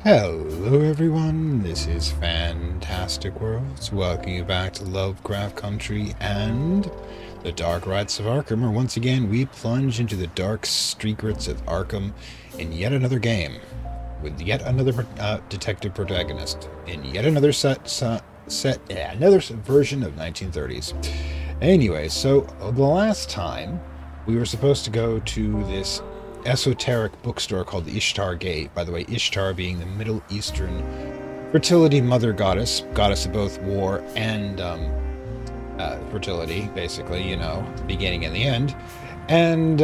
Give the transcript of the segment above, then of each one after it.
Hello everyone, this is Fantastic Worlds. Welcome you back to Lovecraft Country and the Dark Rites of Arkham, where once again we plunge into the dark secrets of Arkham in yet another game, with yet another detective protagonist, in yet another another version of 1930s. Anyway, so the last time we were supposed to go to this esoteric bookstore called the Ishtar Gate. By the way, Ishtar being the Middle Eastern fertility mother goddess, goddess of both war and fertility, basically, the beginning and the end. And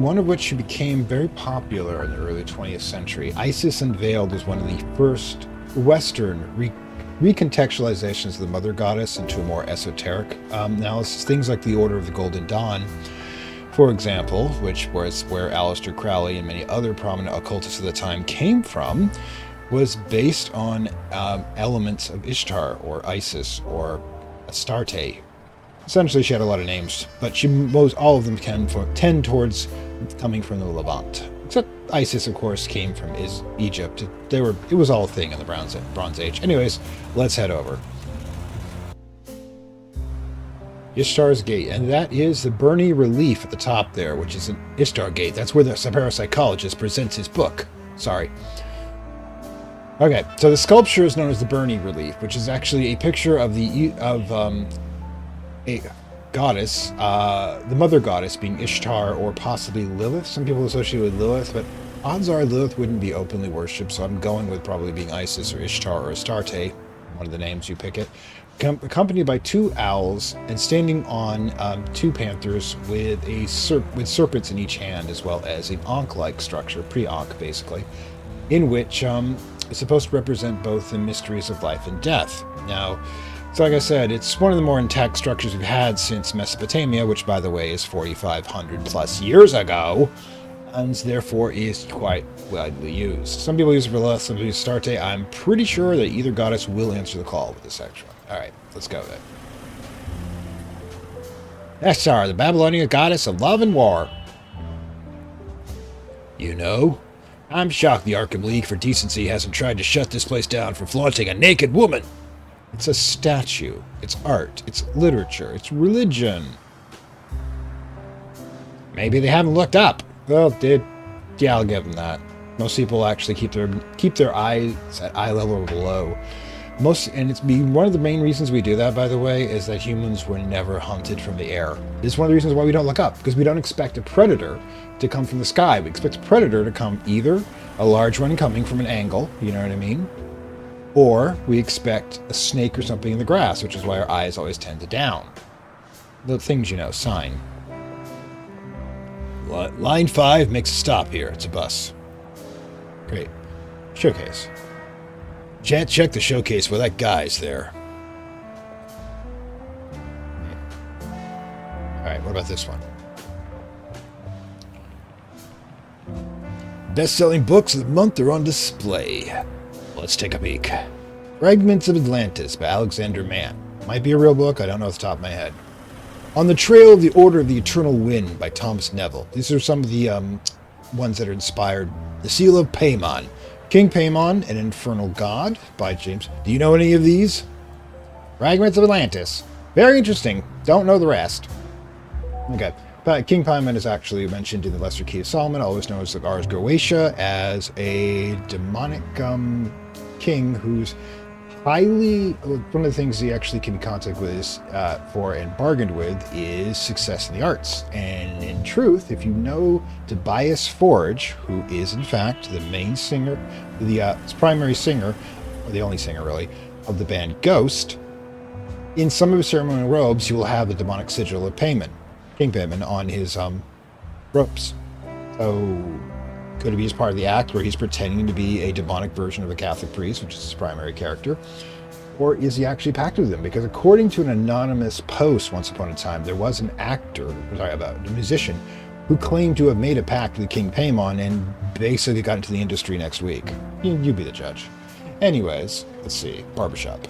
one of which became very popular in the early 20th century. Isis Unveiled was one of the first Western recontextualizations of the mother goddess into a more esoteric analysis. Things like the Order of the Golden Dawn, for example, which was where Aleister Crowley and many other prominent occultists of the time came from, was based on elements of Ishtar or Isis or Astarte. Essentially, she had a lot of names, but all of them tend towards coming from the Levant. Except Isis, of course, came from Egypt. It was all a thing in the Bronze Age. Anyways, let's head over. Ishtar's Gate, and that is the Bernie relief at the top there, which is an Ishtar Gate. That's where the parapsychologist presents his book. Sorry. Okay, so the sculpture is known as the Bernie relief, which is actually a picture of a goddess, the mother goddess being Ishtar or possibly Lilith. Some people associate with Lilith, but odds are Lilith wouldn't be openly worshipped, so I'm going with probably being Isis or Ishtar or Astarte, one of the names you pick it. Accompanied by two owls and standing on two panthers with serpents in each hand, as well as an ankh-like structure, pre-ankh basically, in which is supposed to represent both the mysteries of life and death. Now, so like I said, it's one of the more intact structures we've had since Mesopotamia, which by the way is 4,500 plus years ago, and therefore is quite widely used. Some people use it for Lilith, some people use Astarte. I'm pretty sure that either goddess will answer the call with this section. Alright, let's go then. Ishtar, the Babylonian goddess of love and war. I'm shocked the Arkham League for Decency hasn't tried to shut this place down for flaunting a naked woman. It's a statue. It's art. It's literature. It's religion. Maybe they haven't looked up. Well, yeah, I'll give them that. Most people actually keep their eyes at eye level or below. One of the main reasons we do that, by the way, is that humans were never hunted from the air. It's one of the reasons why we don't look up, because we don't expect a predator to come from the sky. We expect a predator to come either a large one coming from an angle, you know what I mean? Or we expect a snake or something in the grass, which is why our eyes always tend to down. The things sign. Line 5 makes a stop here. It's a bus. Great. Showcase. Check the showcase where that guy's there. Alright, what about this one? Best-selling books of the month are on display. Let's take a peek. Fragments of Atlantis by Alexander Mann. Might be a real book, I don't know off the top of my head. On the Trail of the Order of the Eternal Wind by Thomas Neville. These are some of the ones that are inspired. The Seal of Paimon. King Paimon, an Infernal God by James. Do you know any of these? Fragments of Atlantis. Very interesting. Don't know the rest. Okay. But King Paimon is actually mentioned in the Lesser Key of Solomon, always known as the Ars Goetia, as a demonic king who's one of the things he actually can be contacted with for and bargained with is success in the arts. And in truth, if you know Tobias Forge, who is in fact the main singer, the primary singer, or the only singer really, of the band Ghost, in some of his ceremonial robes, you will have the demonic sigil of Paimon, King Paimon, on his robes. So could it be as part of the act where he's pretending to be a demonic version of a Catholic priest, which is his primary character? Or is he actually pacted with them? Because according to an anonymous post once upon a time, there was a musician, who claimed to have made a pact with King Paimon and basically got into the industry next week. You be the judge. Anyways, let's see. Barbershop.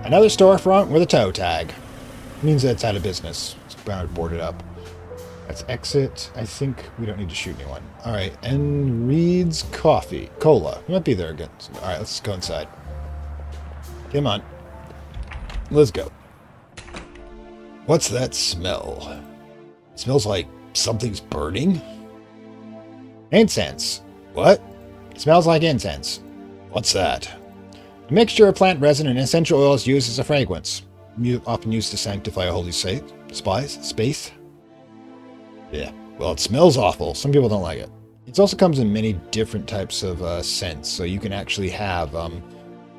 Another storefront with a toe tag. Means that it's out of business. It's bounded boarded up. That's exit. I think we don't need to shoot anyone. All right, and Reed's Coffee. Cola. He might be there again. All right, let's go inside. Come on. Let's go. What's that smell? It smells like something's burning? Incense. What? It smells like incense. What's that? A mixture of plant resin and essential oils used as a fragrance. Often used to sanctify a holy space. Yeah, well, it smells awful. Some people don't like it. It also comes in many different types of scents, so you can actually have a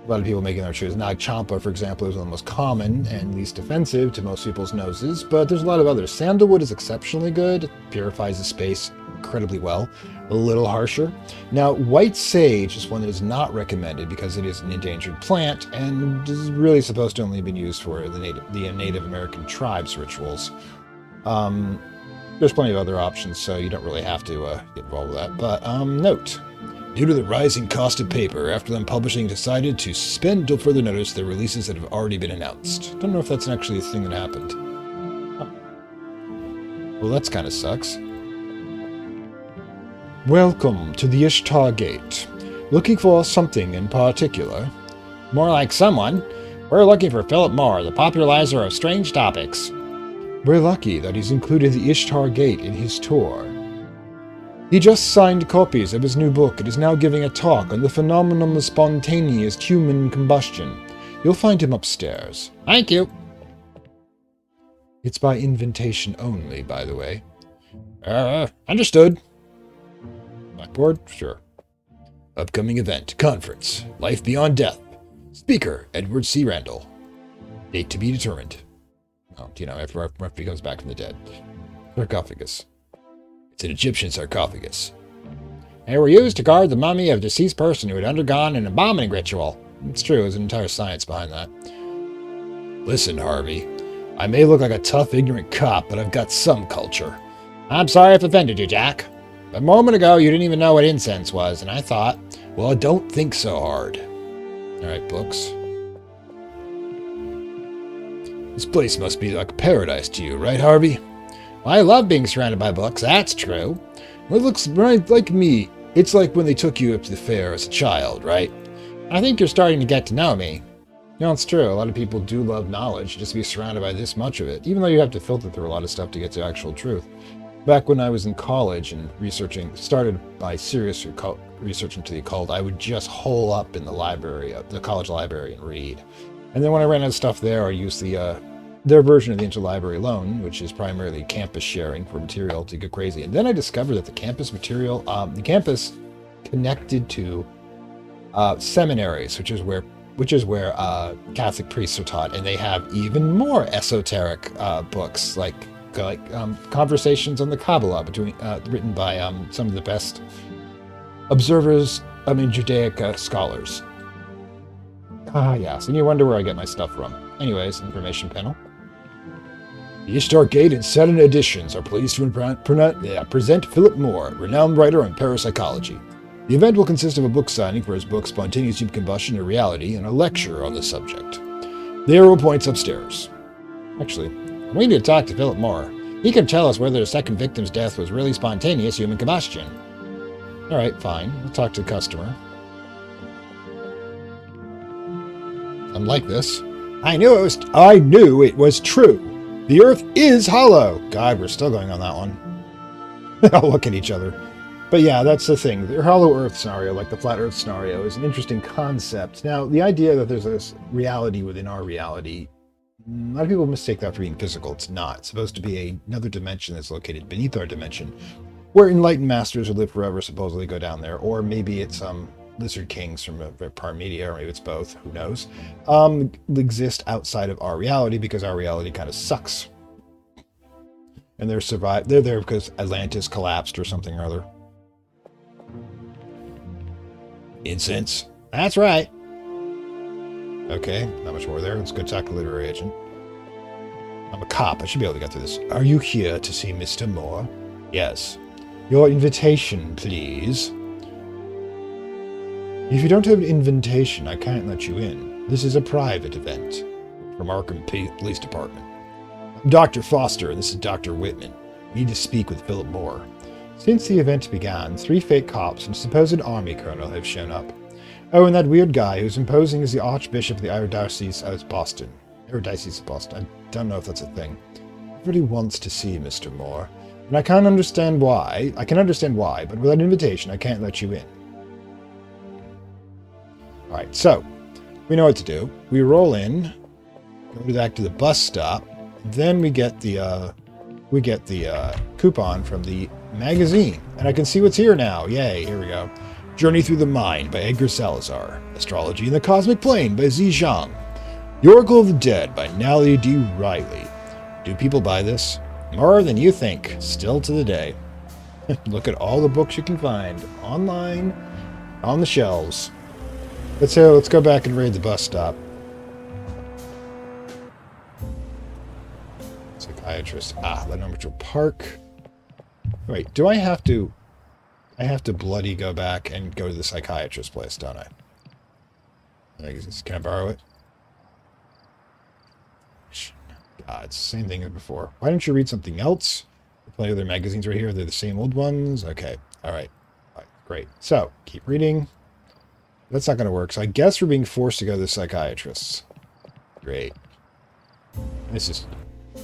lot of people making their choice. Nag Champa, for example, is one of the most common and least offensive to most people's noses, but there's a lot of others. Sandalwood is exceptionally good. It purifies the space incredibly well. A little harsher. Now, white sage is one that is not recommended because it is an endangered plant and is really supposed to only have been used for the Native American tribes rituals. There's plenty of other options, so you don't really have to get involved with that. But note, due to the rising cost of paper, after them publishing decided to suspend until further notice the releases that have already been announced. Don't know if that's actually a thing that happened. Huh. Well, that's kind of sucks. Welcome to the Ishtar Gate. Looking for something in particular? More like someone. We're looking for Philip Moore, the popularizer of strange topics. We're lucky that he's included the Ishtar Gate in his tour. He just signed copies of his new book and is now giving a talk on the phenomenon of spontaneous human combustion. You'll find him upstairs. Thank you. It's by invitation only, by the way. Understood. Blackboard? Sure. Upcoming event, conference, Life Beyond Death. Speaker, Edward C. Randall. Date to be determined. Oh, after he comes back from the dead. Sarcophagus. It's an Egyptian sarcophagus. They were used to guard the mummy of a deceased person who had undergone an embalming ritual. It's true, there's an entire science behind that. Listen, Harvey. I may look like a tough, ignorant cop, but I've got some culture. I'm sorry if offended you, Jack. A moment ago, you didn't even know what incense was, and I thought... Well, don't think so hard. Alright, books. This place must be like paradise to you, right, Harvey? Well, I love being surrounded by books, that's true. Well, it looks right like me. It's like when they took you up to the fair as a child, right? I think you're starting to get to know me. No, it's true. A lot of people do love knowledge, just to be surrounded by this much of it, even though you have to filter through a lot of stuff to get to actual truth. Back when I was in college and started by serious research into the occult, I would just hole up in the library, the college library, and read. And then when I ran out of stuff there, I used their version of the interlibrary loan, which is primarily campus sharing for material to go crazy. And then I discovered that the campus material, the campus connected to seminaries, which is where Catholic priests are taught, and they have even more esoteric books like Conversations on the Kabbalah, written by some of the best Judaic scholars. Yes, and you wonder where I get my stuff from. Anyways, information panel. The Ishtar Gate and Saturn Editions are pleased to present Philip Moore, renowned writer on parapsychology. The event will consist of a book signing for his book Spontaneous Human Combustion and Reality and a lecture on the subject. The arrow points upstairs. Actually, we need to talk to Philip Moore. He can tell us whether the second victim's death was really spontaneous human combustion. Alright, fine. We'll talk to the customer. Unlike this. I knew it was true. The Earth is hollow. God, we're still going on that one. They all look at each other. But yeah, that's the thing. The hollow Earth scenario, like the flat Earth scenario, is an interesting concept. Now, the idea that there's this reality within our reality, a lot of people mistake that for being physical. It's not. It's supposed to be another dimension that's located beneath our dimension, where enlightened masters who live forever supposedly go down there. Or maybe it's lizard kings from Parmedia, or maybe it's both, who knows, exist outside of our reality because our reality kind of sucks. And they're there because Atlantis collapsed or something or other. Incense? That's right. Okay, not much more there. Let's go talk to the literary agent. I'm a cop. I should be able to get through this. Are you here to see Mr. Moore? Yes. Your invitation, please. If you don't have an invitation, I can't let you in. This is a private event. From Arkham Police Department. I'm Dr. Foster, and this is Dr. Whitman. We need to speak with Philip Moore. Since the event began, 3 fake cops and a supposed army colonel have shown up. Oh, and that weird guy who's imposing as the Archbishop of the Archdiocese of Boston. Archdiocese of Boston. I don't know if that's a thing. Everybody wants to see Mr. Moore. And I can't understand why. I can understand why, but without an invitation, I can't let you in. Alright, so, we know what to do. We roll in, go back to the bus stop, then we get the coupon from the magazine. And I can see what's here now. Yay, here we go. Journey Through the Mind by Edgar Salazar. Astrology in the Cosmic Plane by Zi Zhang. The Oracle of the Dead by Nally D. Riley. Do people buy this? More than you think, still to the day. Look at all the books you can find online, on the shelves. Let's go back and raid the bus stop. Psychiatrist. Lenore Mitchell Park. Wait, do I have to... I have to bloody go back and go to the psychiatrist place, don't I? Can I borrow it? God, it's the same thing as before. Why don't you read something else? Plenty of other magazines right here. They're the same old ones. Okay. All right. Great. So, keep reading. That's not going to work. So I guess we're being forced to go to the psychiatrists. Great. This is... All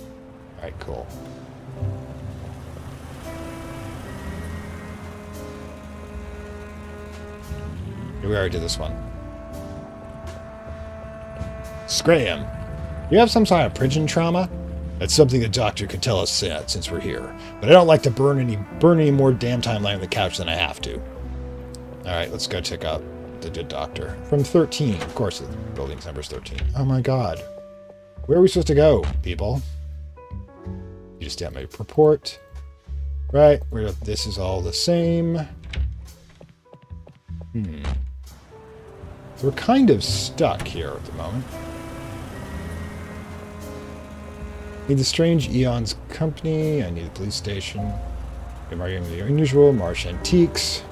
right, cool. We already did this one. Scram. You have some kind of prison trauma? That's something the doctor could tell us since we're here. But I don't like to burn any more damn time lying on the couch than I have to. Alright, let's go check out the good doctor. From 13. Of course, the building's number's 13. Oh my god. Where are we supposed to go, people? You just have my report. Right, this is all the same. So we're kind of stuck here at the moment. Need the strange Eon's company. I need the police station. I'm arguing the unusual. Marsh Antiques.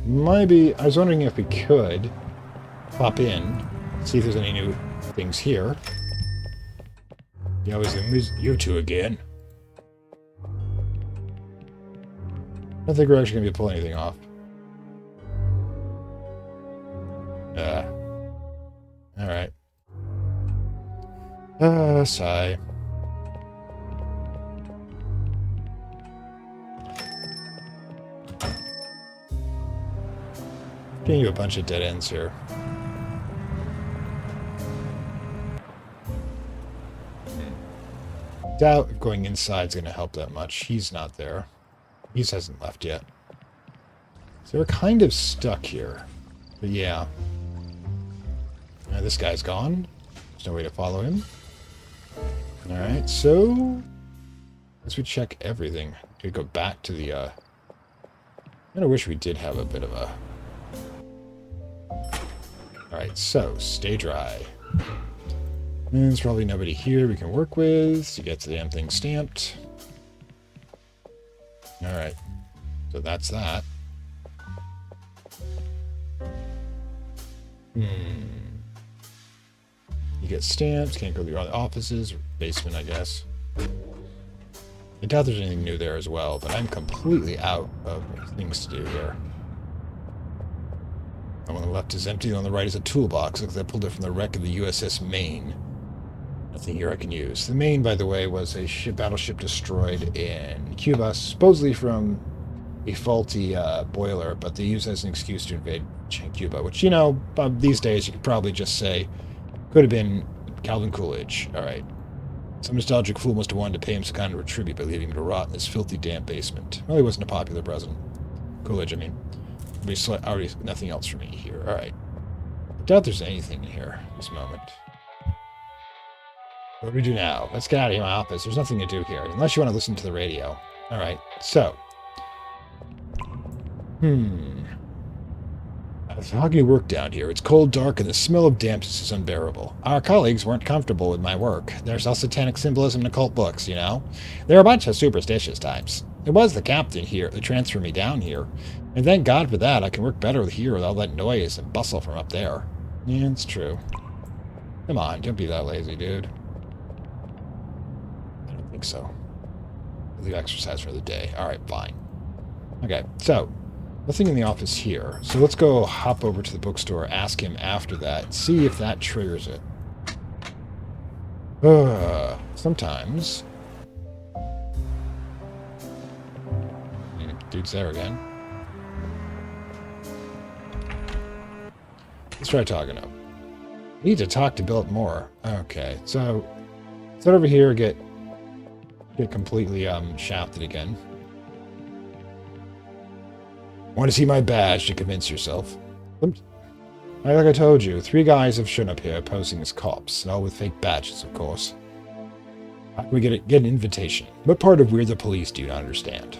Maybe, I was wondering if we could pop in, see if there's any new things here. You always you two again. I don't think we're actually going to be pulling anything off. Alright. Sigh. Getting you a bunch of dead ends here. Doubt if going inside is going to help that much. He's not there. He hasn't left yet. So we're kind of stuck here. But yeah. This guy's gone. There's no way to follow him. Alright, so... Let's check everything. We go back to the, I kinda wish we did have a bit of a... Alright, so, stay dry. And there's probably nobody here we can work with to get the damn thing stamped. Alright, so that's that. You get stamps, can't go to the other offices, basement, I guess. I doubt there's anything new there as well, but I'm completely out of things to do here. The one on the left is empty, the one on the right is a toolbox. Looks like I pulled it from the wreck of the USS Maine. Nothing here I can use. The Maine, by the way, was a battleship destroyed in Cuba, supposedly from a faulty boiler, but they used it as an excuse to invade Cuba, which, you know, these days you could probably just say could have been Calvin Coolidge. Alright. Some nostalgic fool must have wanted to pay him some kind of tribute by leaving him to rot in this filthy, damp basement. Well, he wasn't a popular president. Coolidge, I mean. Already nothing else for me here. Alright. I doubt there's anything in here at this moment. What do we do now? Let's get out of my office. There's nothing to do here, unless you want to listen to the radio. Alright, so. How can you work down here? It's cold, dark, and the smell of dampness is unbearable. Our colleagues weren't comfortable with my work. There's all satanic symbolism in occult books, you know? They're a bunch of superstitious types. It was the captain here that transferred me down here. And thank God for that. I can work better here with all that noise and bustle from up there. Yeah, it's true. Come on, don't be that lazy, dude. I don't think so. Leave exercise for the day. Alright, fine. Okay, so, nothing in the office here. So let's go hop over to the bookstore, ask him after that, see if that triggers it. Sometimes... Dude's there again. Let's try talking to him. Need to talk to Bill more. Okay, so sit over here, get completely shafted again. Want to see my badge to convince yourself? Like I told you, 3 guys have shown up here posing as cops, and all with fake badges, of course. How can we get an invitation? What part of We're the Police do you not understand?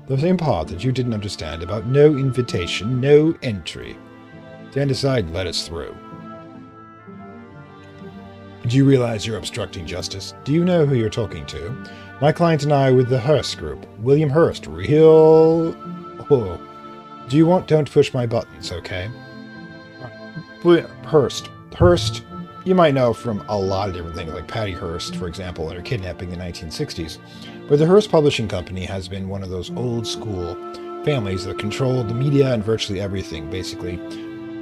The same part that you didn't understand about no invitation, no entry. Stand aside and let us through. Do you realize you're obstructing justice? Do you know who you're talking to? My client and I with the Hearst Group. William Hearst, real... Oh. Don't push my buttons, okay? Hearst. Hearst, you might know from a lot of different things, like Patty Hearst, for example, and her kidnapping in the 1960s. But the Hearst Publishing Company has been one of those old-school families that controlled the media and virtually everything, basically.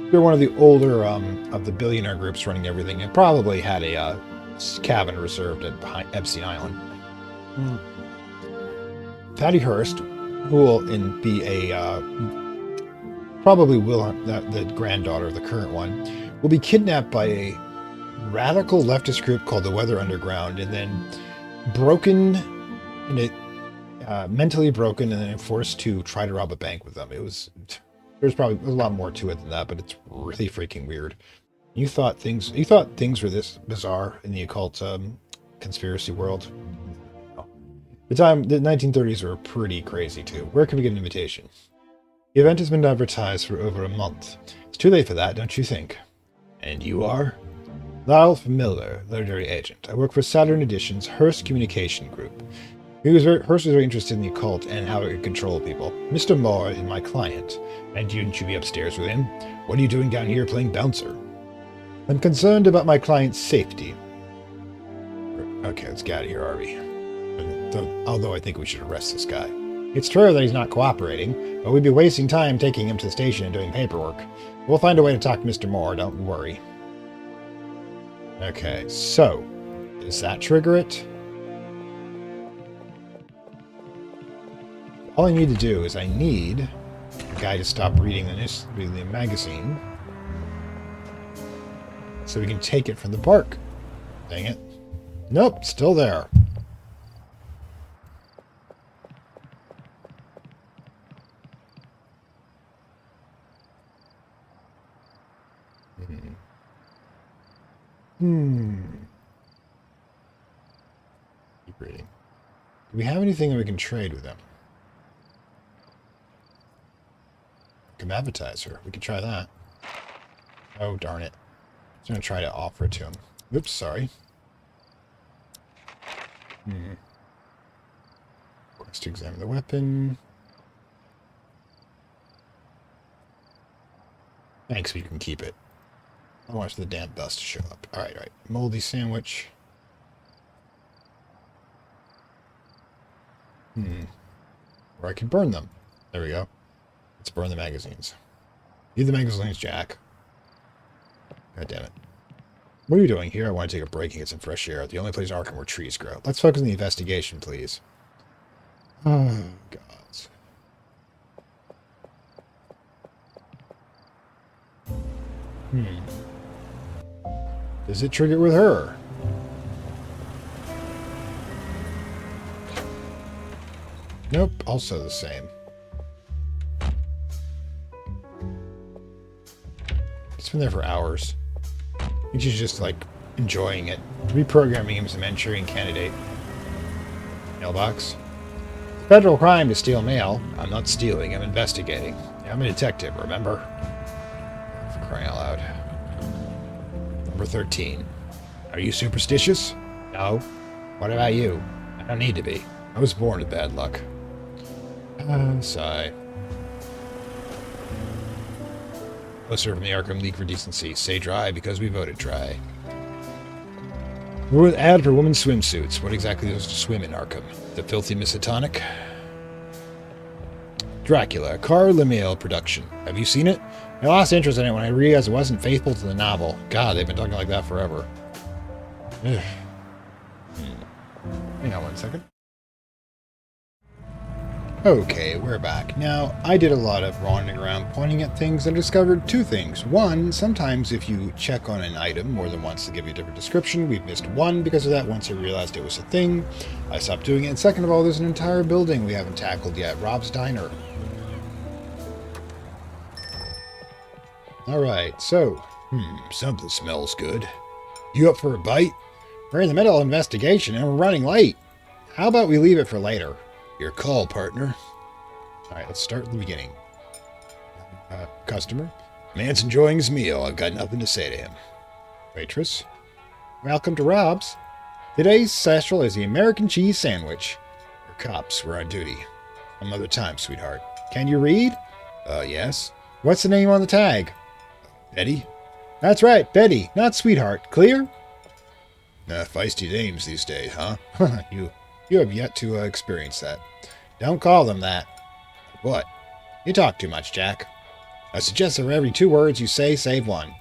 They're one of the older of the billionaire groups running everything, and probably had a cabin reserved behind Epstein Island. Patty Hearst, who will be probably the granddaughter of the current one, will be kidnapped by a radical leftist group called the Weather Underground, and then mentally broken, and then forced to try to rob a bank with them. There's probably a lot more to it than that, but it's really freaking weird. You thought things were this bizarre in the occult conspiracy world? No. The 1930s were pretty crazy too. Where can we get an invitation? The event has been advertised for over a month. It's too late for that, don't you think? And you are? Ralph Miller, literary agent. I work for Saturn Edition's Hearst Communication Group. Hearst was very interested in the occult and how it could control people. Mr. Moore is my client. And shouldn't you be upstairs with him? What are you doing down here playing bouncer? I'm concerned about my client's safety. Okay, let's get out of here, Harvey. Although I think we should arrest this guy. It's true that he's not cooperating, but we'd be wasting time taking him to the station and doing paperwork. We'll find a way to talk to Mr. Moore, don't worry. Okay, so, does that trigger it? All I need to do is I need the guy to stop reading the magazine so we can take it from the park. Dang it. Nope, still there. Keep reading. Do we have anything that we can trade with them? Come advertise her. We could try that. Oh, darn it. I was going to try to offer it to him. Oops, sorry. Quest to examine the weapon. Thanks, we can keep it. I want the damp dust to show up. Alright. Moldy sandwich. Or I could burn them. There we go. Let's burn the magazines. Leave the magazines, Jack. God damn it. What are you doing here? I want to take a break and get some fresh air. The only place in Arkham where trees grow. Let's focus on the investigation, please. Oh, gods. Does it trigger with her? Nope, also the same. It's been there for hours. I think she's just, like, enjoying it. Reprogramming him as a Manchurian candidate. Mailbox. Federal crime to steal mail. I'm not stealing, I'm investigating. I'm a detective, remember? For crying out loud. Number 13. Are you superstitious? No. What about you? I don't need to be. I was born with bad luck. Sigh. Poster from the Arkham League for Decency. Say dry because we voted dry. Ad for women's swimsuits. What exactly is to swim in Arkham? The filthy Misogynic? Dracula, Carl Lemiel production. Have you seen it? I lost interest in it when I realized it wasn't faithful to the novel. God, they've been talking like that forever. Ugh. Hang on one second. Okay, we're back. Now, I did a lot of wandering around pointing at things and discovered two things. One, sometimes if you check on an item more than once to give you a different description, we've missed one because of that. Once I realized it was a thing, I stopped doing it. And second of all, there's an entire building we haven't tackled yet. Rob's Diner. Alright, so, something smells good. You up for a bite? We're in the middle of investigation and we're running late. How about we leave it for later? Your call, partner. Alright, let's start at the beginning. Customer. Man's enjoying his meal. I've got nothing to say to him. Waitress. Welcome to Rob's. Today's special is the American cheese sandwich. We're cops. We're on duty. Some other time, sweetheart. Can you read? Yes. What's the name on the tag? Betty? That's right, Betty, not sweetheart. Clear? Feisty names these days, huh? You have yet to experience that. Don't call them that. What? You talk too much, Jack. I suggest that for every 2 words you say, save 1.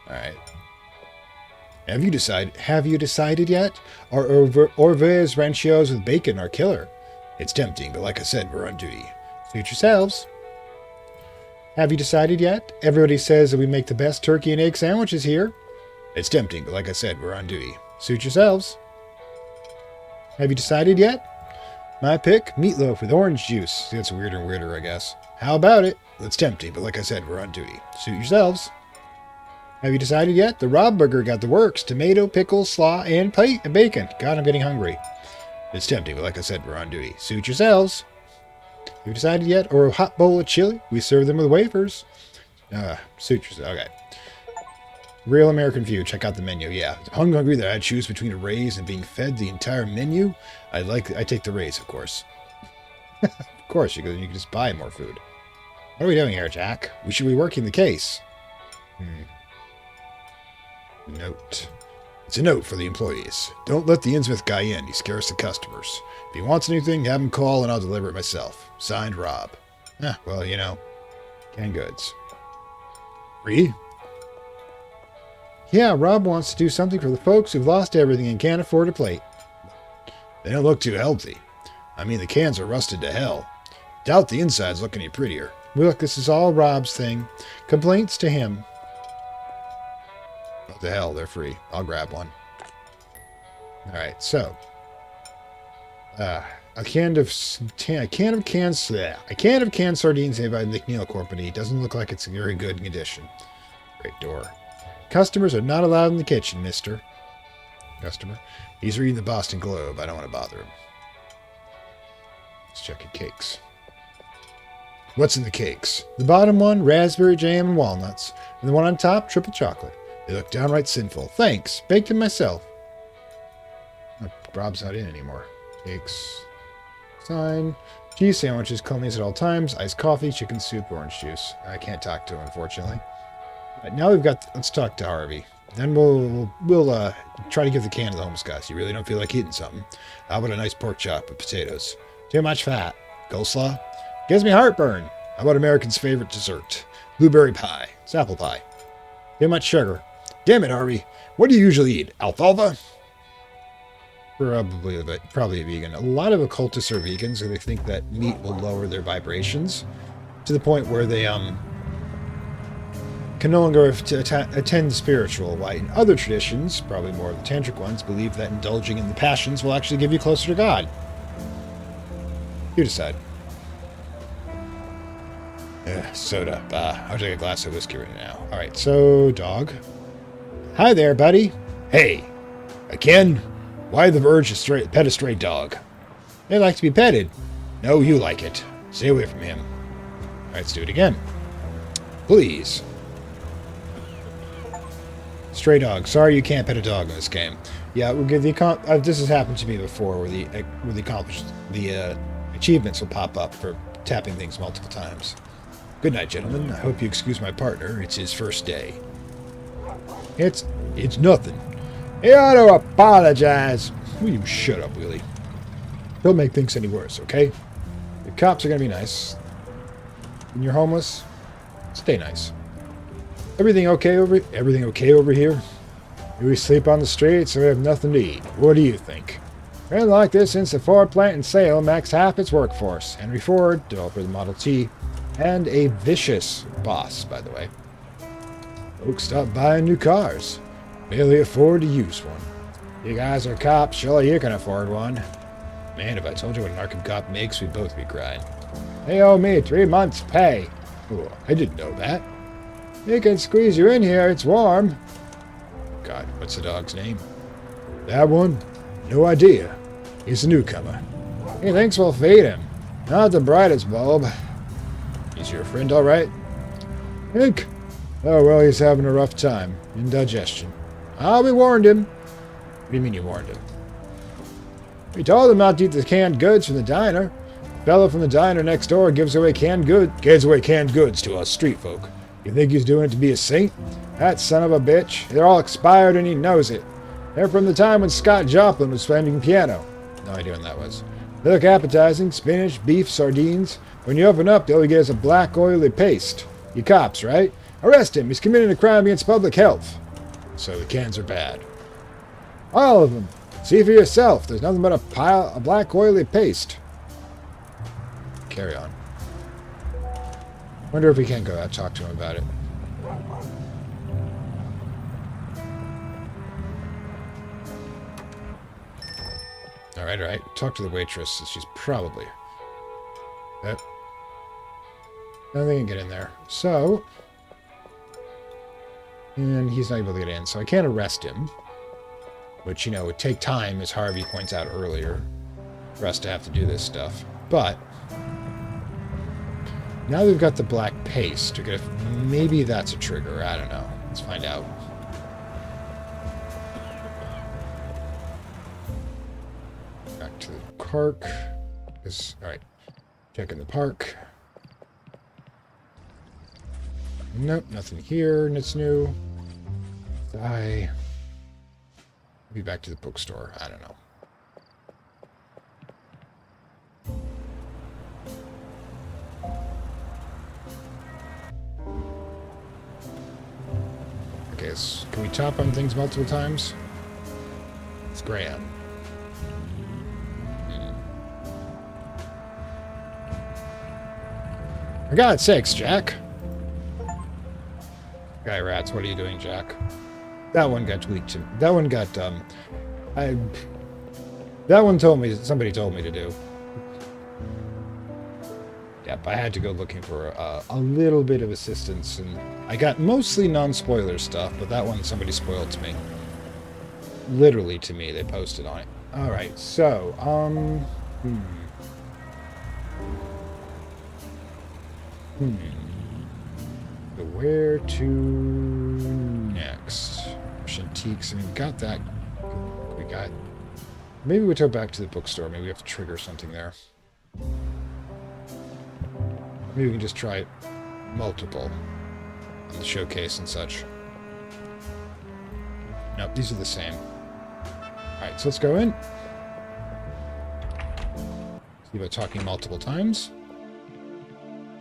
Alright. Have you decided yet? Our Orvez ranchios with bacon are killer. It's tempting, but like I said, we're on duty. Suit yourselves. Have you decided yet? Everybody says that we make the best turkey and egg sandwiches here. It's tempting, but like I said, we're on duty. Suit yourselves. Have you decided yet? My pick, meatloaf with orange juice. It's weirder and weirder, I guess. How about it? It's tempting, but like I said, we're on duty. Suit yourselves. Have you decided yet? The Rob Burger got the works. Tomato, pickles, slaw, and bacon. God, I'm getting hungry. It's tempting, but like I said, we're on duty. Suit yourselves. Have you decided yet? Or a hot bowl of chili? We serve them with wafers. Suit yourselves. Okay. Real American View. Check out the menu. Yeah. Hungry that I'd choose between a raise and being fed the entire menu. I take the raise, of course. Of course, you can just buy more food. What are we doing here, Jack? We should be working the case. Note. It's a note for the employees. Don't let the Innsmouth guy in. He scares the customers. If he wants anything, have him call and I'll deliver it myself. Signed, Rob. Well, canned goods. Free? Yeah, Rob wants to do something for the folks who've lost everything and can't afford a plate. They don't look too healthy. I mean, the cans are rusted to hell. Doubt the inside's look any prettier. Look, this is all Rob's thing. Complaints to him. What the hell, they're free. I'll grab one. Alright, so. A can of canned sardines made by the McNeil Company. Doesn't look like it's in very good condition. Great door. Customers are not allowed in the kitchen, mister. Customer. He's reading the Boston Globe. I don't want to bother him. Let's check your cakes. What's in the cakes? The bottom one, raspberry jam and walnuts. And the one on top, triple chocolate. They look downright sinful. Thanks. Baked them myself. Rob's not in anymore. Cakes. Sign. Cheese sandwiches, cleanliness at all times. Iced coffee, chicken soup, orange juice. I can't talk to him, unfortunately. Right, now let's talk to Harvey. Then we'll try to give the can to the homeless guys. You really don't feel like eating something? How about a nice pork chop with potatoes? Too much fat. Coleslaw? Gives me heartburn. How about American's favorite dessert? Blueberry pie. It's apple pie. Too much sugar. Damn it, Harvey. What do you usually eat? Alfalfa? Probably a vegan. A lot of occultists are vegans, and they think that meat will lower their vibrations to the point where they can no longer attend spiritual. While in other traditions, probably more of the tantric ones, believe that indulging in the passions will actually give you closer to God. You decide. Soda. I'll take a glass of whiskey right now. Alright, so, dog. Hi there, buddy. Hey. Again? Why the urge to pet a stray dog? They like to be petted. No, you like it. Stay away from him. Alright, let's do it again. Please. Stray dog. Sorry you can't pet a dog in this game. Yeah, we'll give this has happened to me before, where the achievements will pop up for tapping things multiple times. Good night, gentlemen. I hope you excuse my partner. It's his first day. It's nothing. You ought to apologize. Will you shut up, Willie? Don't make things any worse, okay? The cops are gonna be nice. When you're homeless, stay nice. Everything okay over here? We sleep on the streets and we have nothing to eat. What do you think? Been like this since the Ford plant in Salem maxed half its workforce. Henry Ford, developer of the Model T, and a vicious boss, by the way. Folks stop buying new cars. Barely afford to use one. You guys are cops, surely you can afford one. Man, if I told you what an Arkham cop makes, we'd both be crying. They owe me 3 months' pay. Oh, I didn't know that. They can squeeze you in here, it's warm. God, what's the dog's name? That one? No idea. He's a newcomer. He thinks we'll feed him. Not the brightest bulb. He's your friend, all right? Think? Oh, well, he's having a rough time. Indigestion. We warned him. What do you mean you warned him? We told him not to eat the canned goods from the diner. The fellow from the diner next door gives away canned goods to us street folk. You think he's doing it to be a saint? That son of a bitch. They're all expired and he knows it. They're from the time when Scott Joplin was playing piano. No idea when that was. They look appetizing. Spinach, beef, sardines. When you open up, all you get is a black oily paste. You cops, right? Arrest him. He's committing a crime against public health. So the cans are bad. All of them. See for yourself. There's nothing but a pile of black oily paste. Carry on. Wonder if we can go out and talk to him about it. Alright. Talk to the waitress. She's probably... Yep. Nothing can get in there. So... And he's not able to get in, so I can't arrest him. Which, you know, would take time, as Harvey points out earlier, for us to have to do this stuff. But... now we've got the black paste. Maybe that's a trigger. I don't know. Let's find out. Back to the park. Alright. Checking the park. Nope, nothing here that's new. Be back to the bookstore. I don't know. Okay, can we tap on things multiple times? It's Graham. For God's sakes, Jack. Guy rats, what are you doing, Jack? That one got tweaked to me. That one got, that one somebody told me to do. Yep, I had to go looking for a little bit of assistance, and I got mostly non-spoiler stuff, but that one somebody spoiled to me. Literally to me, they posted on it. Alright, so, So where to next? Antiques, I mean, got that. We got... Maybe we go back to the bookstore. Maybe we have to trigger something there. Maybe we can just try multiple on the showcase and such. Nope, these are the same. Alright, so let's go in. See about talking multiple times.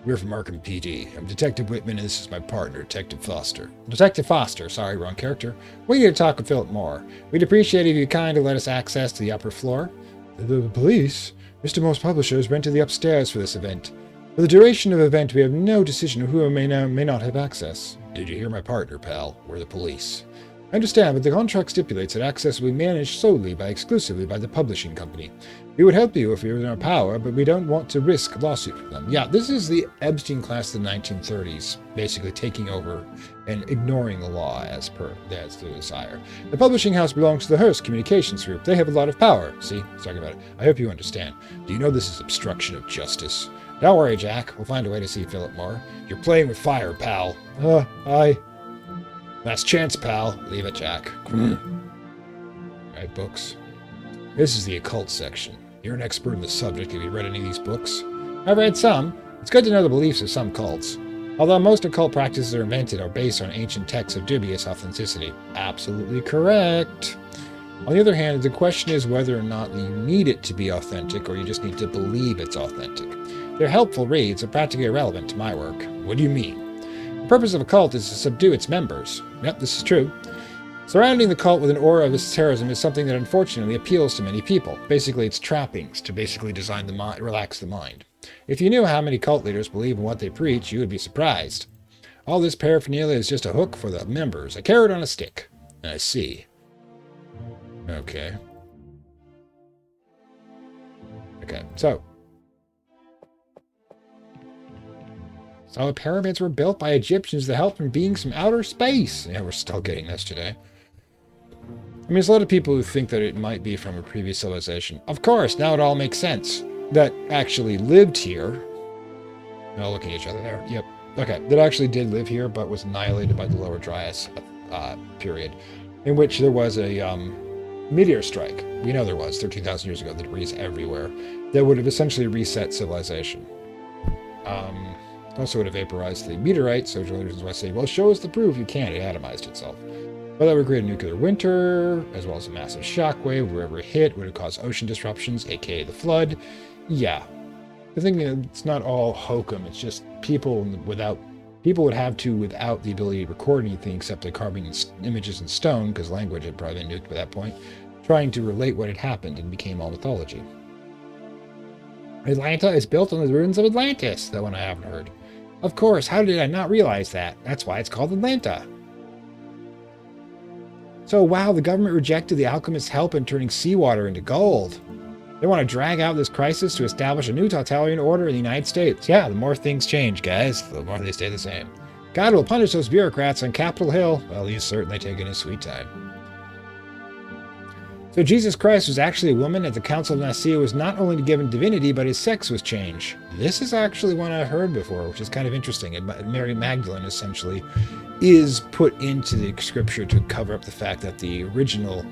We're from Arkham PD. I'm Detective Whitman, and this is my partner, Detective Foster. Detective Foster, sorry, wrong character. We need to talk with Philip Moore. We'd appreciate it if you kindly let us access to the upper floor. The police? Mr. Moore's publisher has rented the upstairs for this event. For the duration of the event, we have no decision of who may not have access. Did you hear my partner, pal? We're the police. I understand, but the contract stipulates that access will be managed exclusively by the publishing company. We would help you if we were in our power, but we don't want to risk a lawsuit from them. Yeah, this is the Epstein class of the 1930s, basically taking over and ignoring the law as their desire. The publishing house belongs to the Hearst Communications Group. They have a lot of power. See, let's talk about it. I hope you understand. Do you know this is obstruction of justice? Don't worry, Jack. We'll find a way to see Philip Moore. You're playing with fire, pal. Last chance, pal. Leave it, Jack. Alright, books. This is the occult section. You're an expert in the subject. Have you read any of these books? I've read some. It's good to know the beliefs of some cults. Although most occult practices are invented or based on ancient texts of dubious authenticity. Absolutely correct. On the other hand, the question is whether or not you need it to be authentic or you just need to believe it's authentic. They're helpful reads, but practically irrelevant to my work. What do you mean? The purpose of a cult is to subdue its members. Yep, this is true. Surrounding the cult with an aura of terrorism is something that unfortunately appeals to many people. Basically, it's trappings to basically design the mind, relax the mind. If you knew how many cult leaders believe in what they preach, you would be surprised. All this paraphernalia is just a hook for the members, a carrot on a stick. I see. Okay. Okay, so pyramids were built by Egyptians to help from beings from outer space. Yeah, we're still getting this today. I mean, there's a lot of people who think that it might be from a previous civilization. Of course, now it all makes sense. That actually lived here. No, looking at each other there. Yep. Okay, that actually did live here, but was annihilated by the Lower Dryas period, in which there was a meteor strike. We know there was 13,000 years ago. The debris is everywhere. That would have essentially reset civilization. Also would have vaporized the meteorite, so one of the reasons why I say, well, show us the proof. You can't. It atomized itself. But that would create a nuclear winter, as well as a massive shockwave. Wherever it hit would have caused ocean disruptions, aka the flood. Yeah. The thing is, it's not all hokum. It's just people would have to, without the ability to record anything except by carving images in stone, because language had probably been nuked by that point, trying to relate what had happened and became all mythology. Atlanta is built on the ruins of Atlantis, that one I haven't heard. Of course, how did I not realize that? That's why it's called Atlanta. So, wow, the government rejected the alchemist's help in turning seawater into gold. They want to drag out this crisis to establish a new totalitarian order in the United States. Yeah, the more things change, guys, the more they stay the same. God will punish those bureaucrats on Capitol Hill. Well, he's certainly taking his sweet time. So Jesus Christ was actually a woman at the Council of Nicaea, was not only given divinity, but his sex was changed. This is actually one I've heard before, which is kind of interesting. And Mary Magdalene, essentially, is put into the scripture to cover up the fact that the original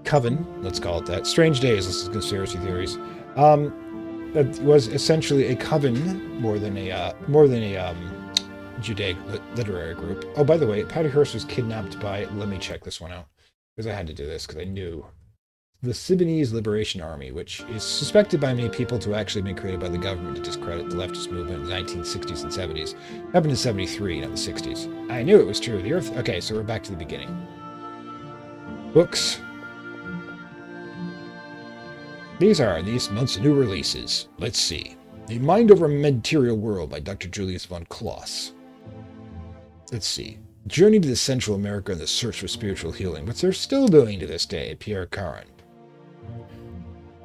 coven, let's call it that, strange days, this is conspiracy theories, that was essentially a coven more than a Judaic literary group. Oh, by the way, Patty Hearst was kidnapped by, let me check this one out, because I had to do this, because I knew. The Sudanese Liberation Army, which is suspected by many people to have actually been created by the government to discredit the leftist movement in the 1960s and 70s. Happened in 73, not the 60s. I knew it was true. The Earth... Okay, so we're back to the beginning. Books. These are these month's new releases. Let's see. The Mind Over Material World by Dr. Julius von Kloss. Let's see. Journey to Central America and the Search for Spiritual Healing, which they're still doing to this day, Pierre Caron.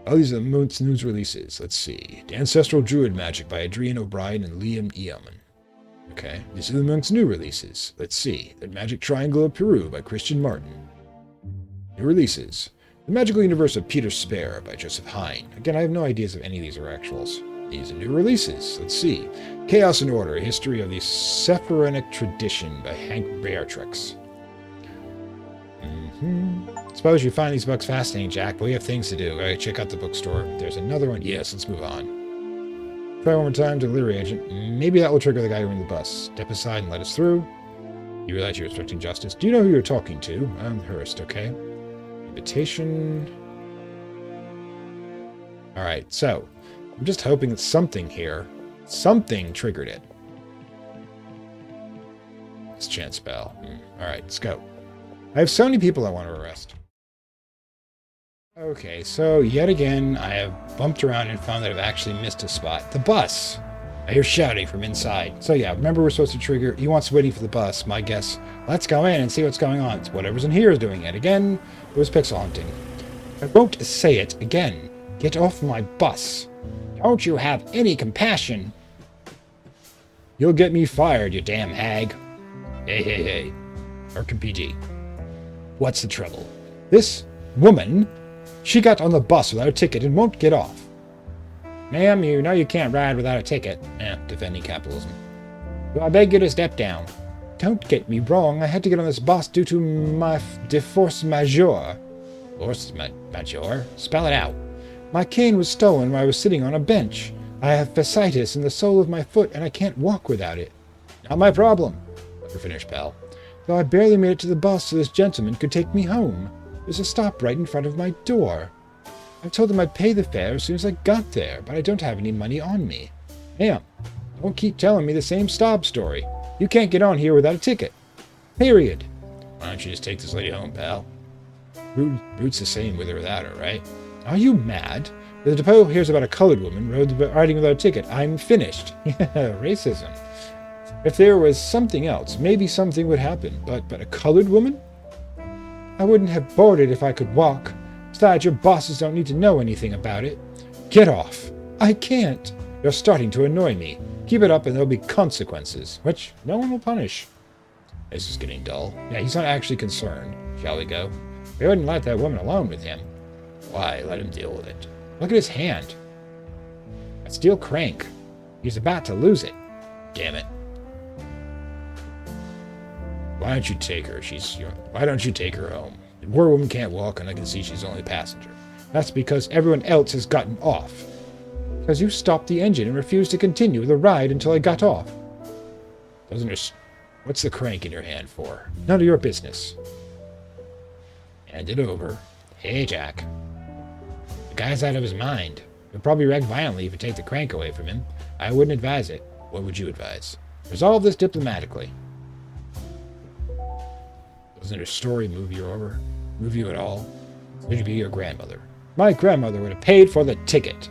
Oh, these are the month's news releases. Let's see. The Ancestral Druid Magic by Adrian O'Brien and Liam Eamon. Okay, these are the month's new releases. Let's see. The Magic Triangle of Peru by Christian Martin. New releases. The Magical Universe of Peter Spare by Joseph Hine. Again, I have no ideas if any of these are actuals. These are new releases. Let's see. Chaos and Order, a History of the Sepharonic Tradition by Hank Beatrix. Suppose you find these books fascinating, Jack, but we have things to do. All right, check out the bookstore. There's another one. Yes, let's move on. Try one more time to Leary Agent. Maybe that will trigger the guy who in the bus. Step aside and let us through. You realize you're obstructing justice. Do you know who you're talking to? I'm Hurst, okay? Invitation. Alright, so I'm just hoping that something triggered it. It's chance spell. Alright, let's go. I have so many people I want to arrest. Okay, so yet again, I have bumped around and found that I've actually missed a spot. The bus! I hear shouting from inside. So yeah, remember we're supposed to trigger... He wants waiting for the bus. My guess, let's go in and see what's going on. It's whatever's in here is doing it. Again, it was pixel hunting. I won't say it again. Get off my bus. Don't you have any compassion? You'll get me fired, you damn hag. Hey. Arkham PD. What's the trouble? This woman, she got on the bus without a ticket and won't get off. Ma'am, you know you can't ride without a ticket. Defending capitalism. So I beg you to step down. Don't get me wrong, I had to get on this bus due to my force majeure. Force majeure? Spell it out. My cane was stolen while I was sitting on a bench. I have fasciitis in the sole of my foot, and I can't walk without it. Not my problem. Let her finish, pal. Though I barely made it to the bus so this gentleman could take me home. There's a stop right in front of my door. I told him I'd pay the fare as soon as I got there, but I don't have any money on me. Ma'am, don't keep telling me the same stop story. You can't get on here without a ticket. Period. Why don't you just take this lady home, pal? Route's the same with or without her, right? Are you mad? The depot hears about a colored woman riding without a ticket. I'm finished. Yeah, racism. If there was something else, maybe something would happen. But a colored woman? I wouldn't have boarded if I could walk. Besides, your bosses don't need to know anything about it. Get off. I can't. You're starting to annoy me. Keep it up and there'll be consequences, which no one will punish. This is getting dull. Yeah, he's not actually concerned. Shall we go? We wouldn't let that woman alone with him. Why? Let him deal with it. Look at his hand. A steel crank. He's about to lose it. Damn it. Why don't you take her? Why don't you take her home? The poor woman can't walk, and I can see she's only a passenger. That's because everyone else has gotten off. Because you stopped the engine and refused to continue the ride until I got off. What's the crank in your hand for? None of your business. Hand it over. Hey, Jack. The guy's out of his mind. He'll probably wreck violently if you take the crank away from him. I wouldn't advise it. What would you advise? Resolve this diplomatically. Doesn't her story move you at all? Would you be your grandmother? My grandmother would have paid for the ticket.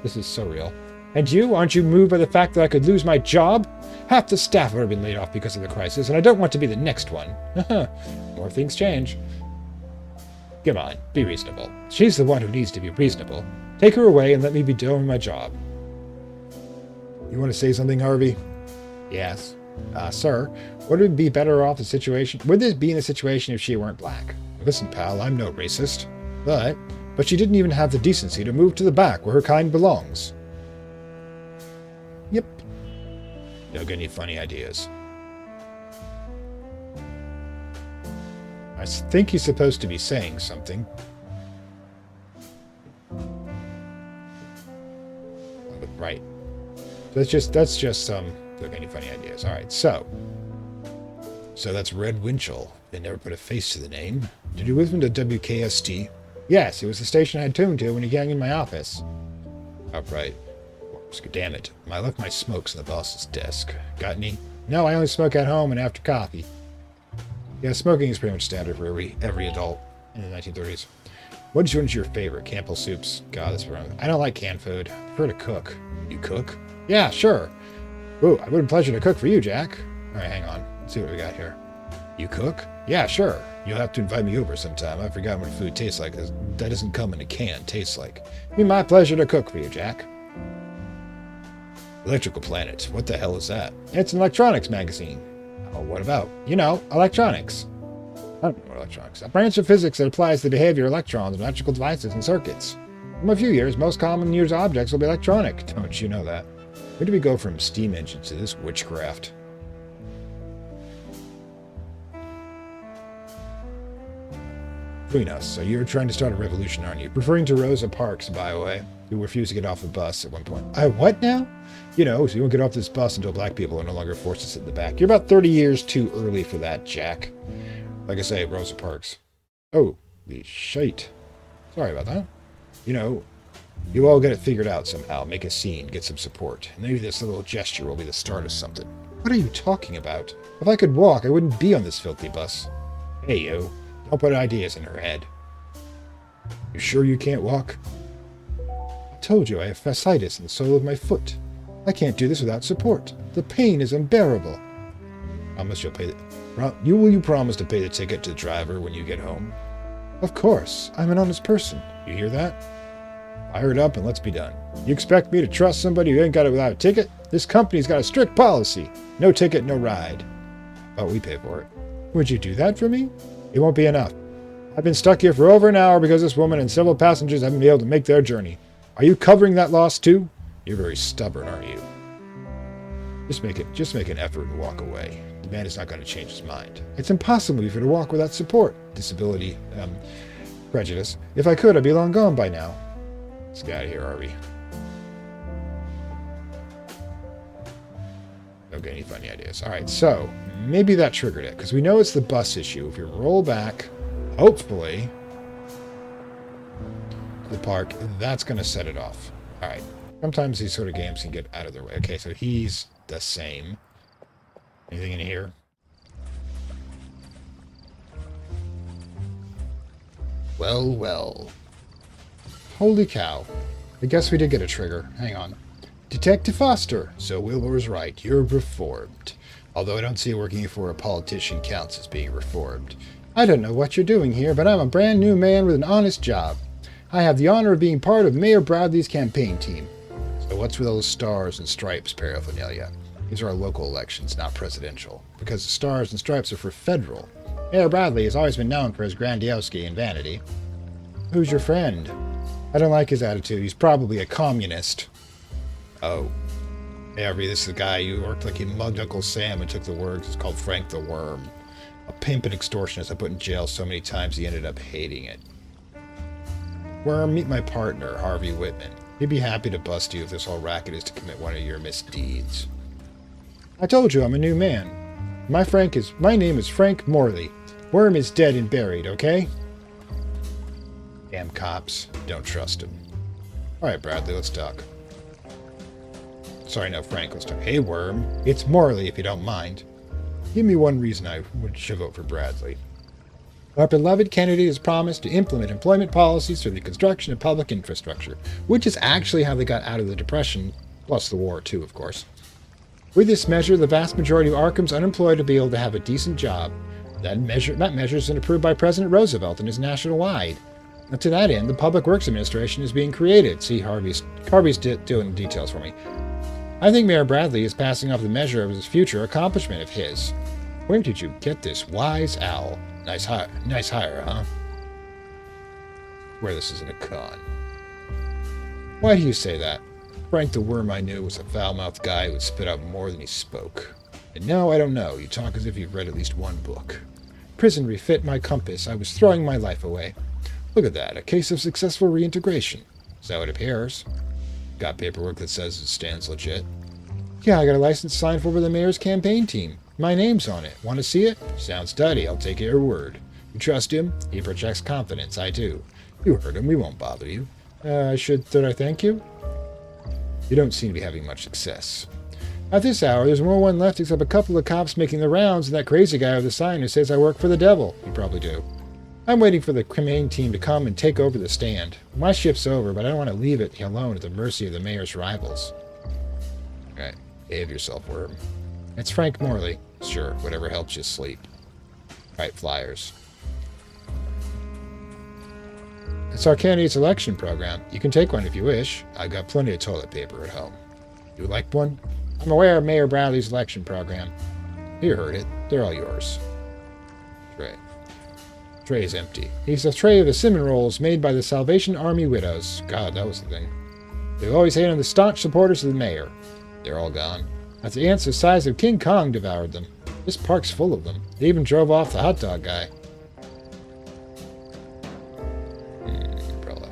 This is so real. And you? Aren't you moved by the fact that I could lose my job? Half the staff have been laid off because of the crisis, and I don't want to be the next one. More things change. Come on, be reasonable. She's the one who needs to be reasonable. Take her away and let me be done with my job. You want to say something, Harvey? Yes. Sir, would it be better off the situation? Would this be in a situation if she weren't black? Listen, pal, I'm no racist. But she didn't even have the decency to move to the back where her kind belongs. Yep. Don't get any funny ideas. I think he's supposed to be saying something. Right. That's just don't get any funny ideas. All right, so that's Red Winchell. They never put a face to the name. Did you listen to WKST? Yes, it was the station I had tuned to when he came in my office. Upright. Damn it. I left my smokes on the boss's desk. Got any? No, I only smoke at home and after coffee. Yeah, smoking is pretty much standard for every adult in the 1930s. What is your favorite? Campbell soups? God, that's wrong. I don't like canned food. I prefer to cook. You cook? Yeah, sure. Ooh, it would be a pleasure to cook for you, Jack. All right, hang on. Let's see what we got here. You cook? Yeah, sure. You'll have to invite me over sometime. I forgot what food tastes like. That doesn't come in a can. Tastes like. It'd be my pleasure to cook for you, Jack. Electrical Planet. What the hell is that? It's an electronics magazine. Oh, what about? You know, electronics. I don't know what electronics. A branch of physics that applies to the behavior of electrons in electrical devices and circuits. In a few years, most common used objects will be electronic. Don't you know that? Where do we go from steam engines to this witchcraft? Between us, so you're trying to start a revolution, aren't you? Referring to Rosa Parks, by the way, who refused to get off the bus at one point. What now? You know, so you won't get off this bus until black people are no longer forced to sit in the back. You're about 30 years too early for that, Jack. Like I say, Rosa Parks. Oh, the shite. Sorry about that. You know, you all get it figured out somehow. Make a scene, get some support. And maybe this little gesture will be the start of something. What are you talking about? If I could walk, I wouldn't be on this filthy bus. Hey, you. Don't put ideas in her head. You sure you can't walk? I told you I have fasciitis in the sole of my foot. I can't do this without support. The pain is unbearable. Promise you'll pay will you promise to pay the ticket to the driver when you get home? Of course. I'm an honest person. You hear that? Fire it up and let's be done. You expect me to trust somebody who ain't got it without a ticket? This company's got a strict policy. No ticket, no ride. But we pay for it. Would you do that for me? It won't be enough. I've been stuck here for over an hour because this woman and several passengers haven't been able to make their journey. Are you covering that loss too? You're very stubborn, aren't you? Just make an effort and walk away. The man is not going to change his mind. It's impossible for you to walk without support. Disability, prejudice. If I could, I'd be long gone by now. Let's get out of here, Harvey. Don't get any funny ideas. All right, so maybe that triggered it, because we know it's the bus issue. If you roll back, hopefully, to the park, that's going to set it off. All right. Sometimes these sort of games can get out of their way. Okay, so he's the same. Anything in here? Well, well. Holy cow. I guess we did get a trigger. Hang on. Detective Foster. So Wilbur's right. You're reformed. Although I don't see working for a politician counts as being reformed. I don't know what you're doing here, but I'm a brand new man with an honest job. I have the honor of being part of Mayor Bradley's campaign team. So what's with all the stars and stripes paraphernalia? These are our local elections, not presidential. Because the stars and stripes are for federal. Mayor Bradley has always been known for his grandiosity and vanity. Who's your friend? I don't like his attitude. He's probably a communist. Oh. Avery, this is the guy who worked like he mugged Uncle Sam and took the words. It's called Frank the Worm. A pimp and extortionist I put in jail so many times he ended up hating it. Worm, meet my partner, Harvey Whitman. He'd be happy to bust you if this whole racket is to commit one of your misdeeds. I told you I'm a new man. My name is Frank Morley. Worm is dead and buried, okay? Damn cops. Don't trust him. Alright, Bradley, let's talk. Sorry, no, Frank, let's talk. Hey, Worm. It's Morley, if you don't mind. Give me one reason I should vote for Bradley. Our beloved Kennedy has promised to implement employment policies for the construction of public infrastructure, which is actually how they got out of the Depression, plus the war, too, of course. With this measure, the vast majority of Arkham's unemployed will be able to have a decent job. That measure has been approved by President Roosevelt and is national-wide. And to that end, the Public Works Administration is being created. See, Harvey's doing the details for me. I think Mayor Bradley is passing off the measure of his future accomplishment of his. Where did you get this wise owl? Nice hire, huh? Swear this isn't a con. Why do you say that? Frank the Worm I knew was a foul-mouthed guy who would spit out more than he spoke. And now I don't know. You talk as if you've read at least one book. Prison refit my compass. I was throwing my life away. Look at that. A case of successful reintegration. Is that what it appears? Got paperwork that says it stands legit? Yeah, I got a license signed for by the mayor's campaign team. My name's on it. Want to see it? Sounds duddy. I'll take your word. You trust him? He projects confidence. I do. You heard him. We won't bother you. Should I thank you? You don't seem to be having much success. At this hour, there's no one left except a couple of cops making the rounds and that crazy guy with the sign who says I work for the devil. You probably do. I'm waiting for the campaign team to come and take over the stand. My shift's over, but I don't want to leave it alone at the mercy of the mayor's rivals. All right. Behave yourself, Worm. It's Frank Morley. Sure, whatever helps you sleep. Right, flyers. It's our candidate's election program. You can take one if you wish. I've got plenty of toilet paper at home. You would like one? I'm aware of Mayor Bradley's election program. You heard it. They're all yours. Tray. Tray is empty. He's a tray of the cinnamon rolls made by the Salvation Army widows. God, that was the thing. They've always hated the staunch supporters of the mayor. They're all gone. That's the ants the size of King Kong devoured them. This park's full of them. They even drove off the hot dog guy. Umbrella.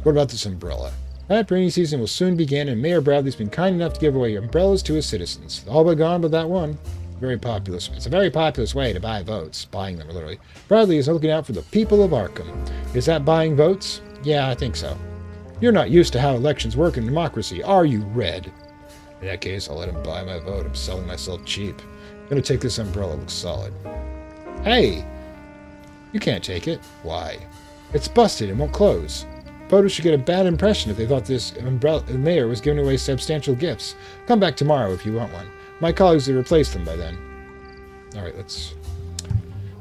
What about this umbrella? That rainy season will soon begin, and Mayor Bradley's been kind enough to give away umbrellas to his citizens. All but gone but that one. It's a very populous way to buy votes. Buying them, literally. Bradley is looking out for the people of Arkham. Is that buying votes? Yeah, I think so. You're not used to how elections work in democracy, are you, Red? In that case, I'll let him buy my vote. I'm selling myself cheap. I'm gonna take this umbrella. It looks solid. Hey! You can't take it. Why? It's busted and won't close. Voters should get a bad impression if they thought this mayor was giving away substantial gifts. Come back tomorrow if you want one. My colleagues will replace them by then. Alright, let's...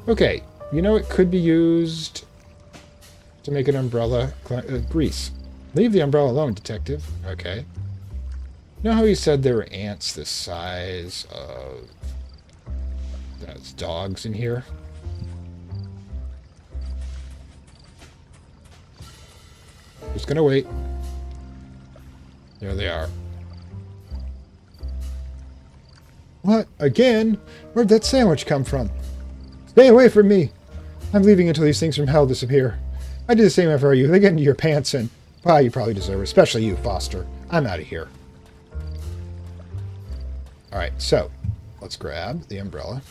Okay, you know it could be used to make an umbrella grease. Leave the umbrella alone, detective. Okay. You know how he said there were ants the size of... That's dogs in here? Just gonna wait. There they are. What? Again? Where'd that sandwich come from? Stay away from me! I'm leaving until these things from hell disappear. I did the same after you. They get into your pants and... Well, you probably deserve it. Especially you, Foster. I'm out of here. Alright, so let's grab the umbrella.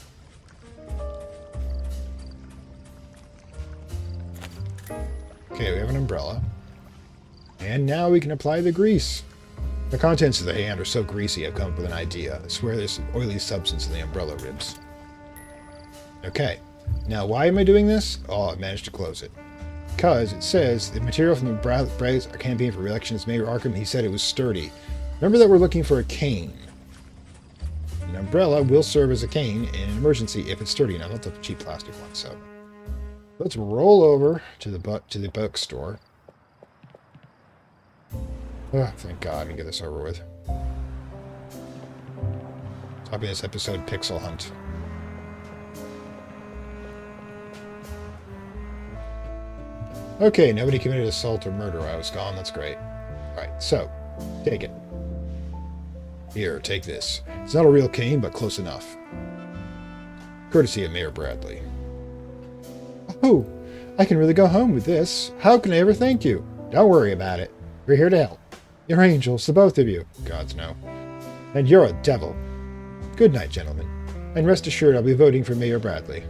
Okay, we have an umbrella. And now we can apply the grease. The contents of the hand are so greasy I've come up with an idea. I swear there's some oily substance in the umbrella ribs. Okay, now why am I doing this? Oh, I managed to close it. Because it says the material from the Bragg's campaign for re-election is Mayor Arkham. He said it was sturdy. Remember that we're looking for a cane. An umbrella will serve as a cane in an emergency if it's sturdy enough, not the cheap plastic one. So let's roll over to the bookstore. Oh, thank God, I can get this over with. Topping this episode, Pixel Hunt. Okay, nobody committed assault or murder while I was gone. That's great. Alright, so, take it. Here, take this. It's not a real cane, but close enough. Courtesy of Mayor Bradley. Oh, I can really go home with this. How can I ever thank you? Don't worry about it. We're here to help. You're angels, the both of you. Gods, no. And you're a devil. Good night, gentlemen. And rest assured I'll be voting for Mayor Bradley.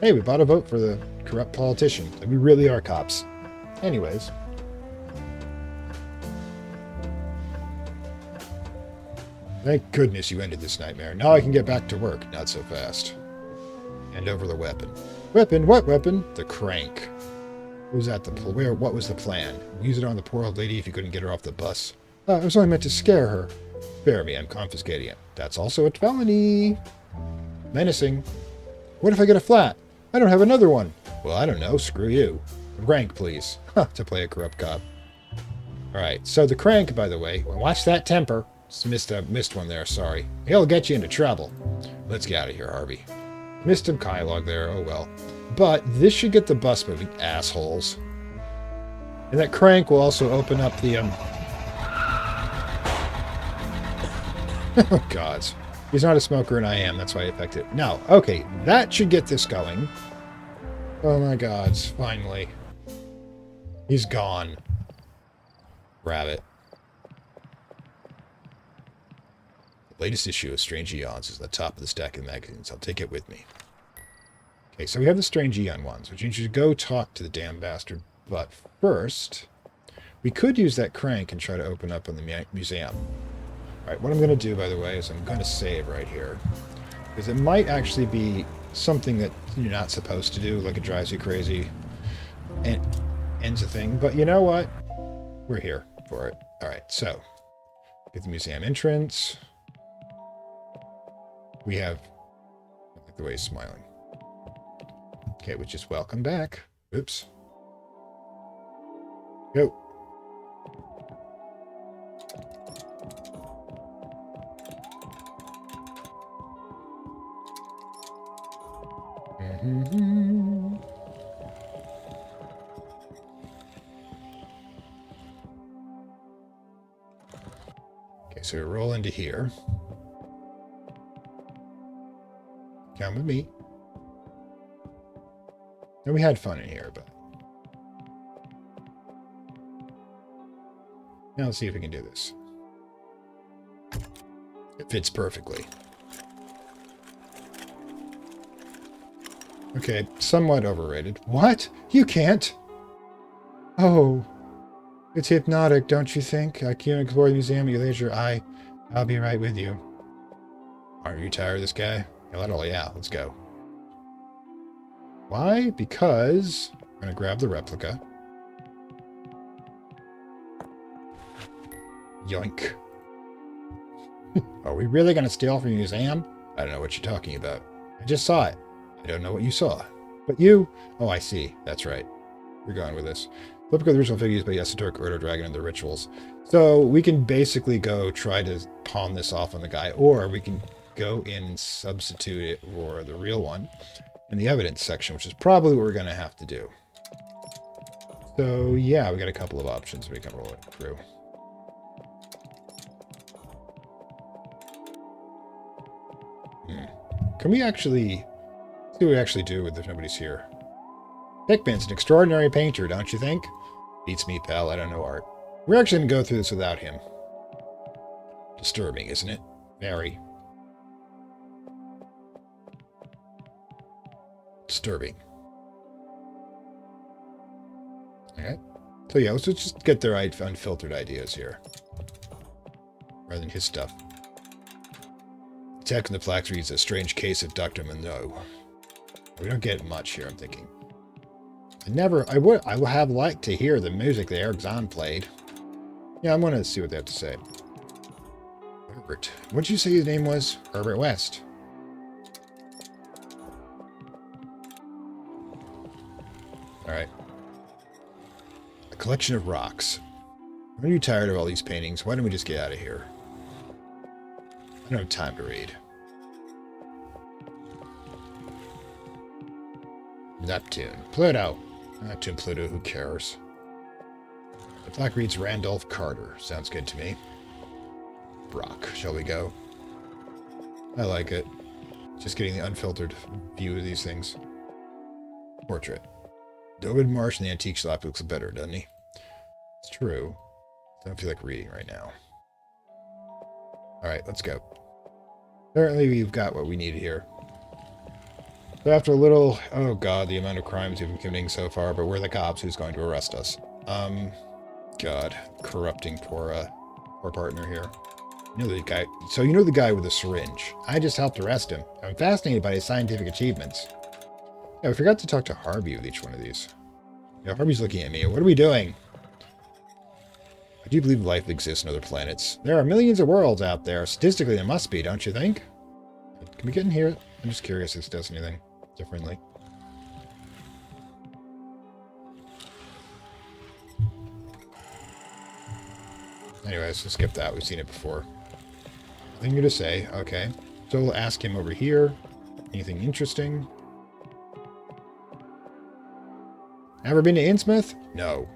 Hey, we bought a vote for the corrupt politician. We really are cops. Anyways. Thank goodness you ended this nightmare. Now I can get back to work. Not so fast. Hand over the weapon. Weapon? What weapon? The crank. Was that what was the plan? Use it on the poor old lady if you couldn't get her off the bus. It was only meant to scare her. Spare me, I'm confiscating it. That's also a felony. Menacing. What if I get a flat? I don't have another one. Well, I don't know. Screw you. Rank, please. To play a corrupt cop. Alright, so the crank, by the way. Watch that temper. Missed one there, sorry. He'll get you into trouble. Let's get out of here, Harvey. Missed some dialogue there, oh well. But this should get the bus moving, assholes. And that crank will also open up the, Oh, gods. He's not a smoker and I am, that's why I affected it. No, okay, that should get this going. Oh my gods, finally. He's gone. Grab it. The latest issue of Strange Eons is at the top of the stack of magazines. I'll take it with me. Okay, so we have the Strange Eon ones, which means you should go talk to the damn bastard. But first, we could use that crank and try to open up on the museum. Alright, what I'm going to do, by the way, is I'm going to save right here. Because it might actually be something that you're not supposed to do, like it drives you crazy and ends a thing. But you know what? We're here for it. Alright, so, get the museum entrance. We have, I like the way he's smiling. Okay, which is welcome back. Oops. Go. Okay, so we roll into here. Come with me. And we had fun in here, but... Now let's see if we can do this. It fits perfectly. Okay, somewhat overrated. What? You can't? Oh. It's hypnotic, don't you think? I can't explore the museum at your leisure. I'll be right with you. Aren't you tired of this guy? Yeah, let's go. Why? Because I'm going to grab the replica. Yoink. Are we really going to steal from a museum? I don't know what you're talking about. I just saw it. I don't know what you saw. But you... Oh, I see. That's right. We're going with this. Flip the original figures by Yasutork, Ordo Dragon, and the rituals. So we can basically go try to pawn this off on the guy, or we can go in and substitute it for the real one in the evidence section, which is probably what we're going to have to do. So yeah, we got a couple of options we can roll it through. Can we actually see what we actually do if nobody's here? Hickman's an extraordinary painter, don't you think? Beats me, pal. I don't know art. We're actually going to go through this without him. Disturbing, isn't it? Very. Disturbing. Alright. So yeah, let's just get their unfiltered ideas here. Rather than his stuff. Attack in the Flax reads a strange case of Dr. Monroe. We don't get much here, I'm thinking. I would have liked to hear the music that Eric Zahn played. Yeah, I'm gonna see what they have to say. Herbert. What did you say his name was? Herbert West. Alright. A collection of rocks. Are you tired of all these paintings? Why don't we just get out of here? I don't have time to read. Neptune. Pluto. Neptune, Pluto, who cares? The plaque reads Randolph Carter. Sounds good to me. Brock. Shall we go? I like it. Just getting the unfiltered view of these things. Portrait. David Marsh in the antique shop looks better, doesn't he? It's true. I don't feel like reading right now. Alright, let's go. Apparently we've got what we need here. So after a little... Oh god, the amount of crimes we've been committing so far, but we're the cops. Who's going to arrest us? God. Corrupting poor partner here. You know the guy... So you know the guy with the syringe. I just helped arrest him. I'm fascinated by his scientific achievements. Yeah, I forgot to talk to Harvey with each one of these. Yeah, Harvey's looking at me. What are we doing? I do believe life exists on other planets. There are millions of worlds out there. Statistically, there must be, don't you think? Can we get in here? I'm just curious if this does anything differently. Anyways, we'll skip that. We've seen it before. Nothing new to say. Okay. So we'll ask him over here. Anything interesting? Ever been to Innsmouth? No.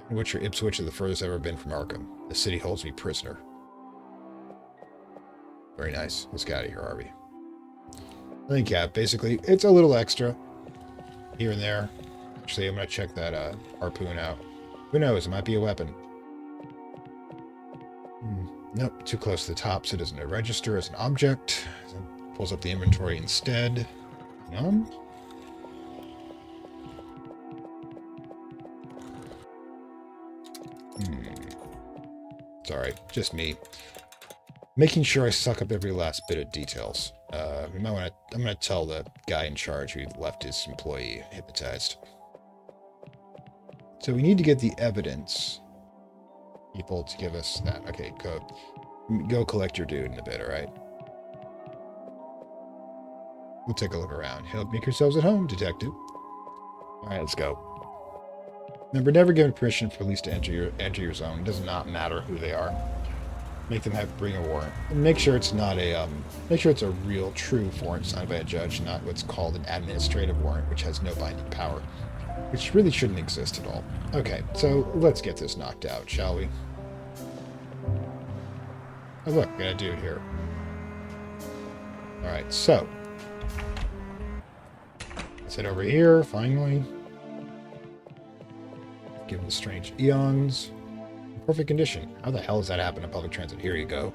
Which or Ipswich are the furthest I've ever been from Arkham. The city holds me prisoner. Very nice. Let's get out of here, Harvey. I think, yeah, basically, it's a little extra here and there. Actually, I'm going to check that harpoon out. Who knows? It might be a weapon. Nope, too close to the top, so it doesn't register as an object. It pulls up the inventory instead. None? Sorry, just me. Making sure I suck up every last bit of details. I'm going to tell the guy in charge who left his employee hypnotized. So we need to get the evidence. People to give us that. Okay, go collect your dude in a bit, alright? We'll take a look around. Help make yourselves at home, detective. Alright, let's go. Remember, never give permission for police to enter your zone. It does not matter who they are. Make them bring a warrant. And make sure it's not a make sure it's a real, true warrant signed by a judge, not what's called an administrative warrant, which has no binding power, which really shouldn't exist at all. Okay, so let's get this knocked out, shall we? Oh look, got a dude here. All right, so let's head over here. Finally. Given the strange eons. In perfect condition. How the hell does that happen in public transit? Here you go.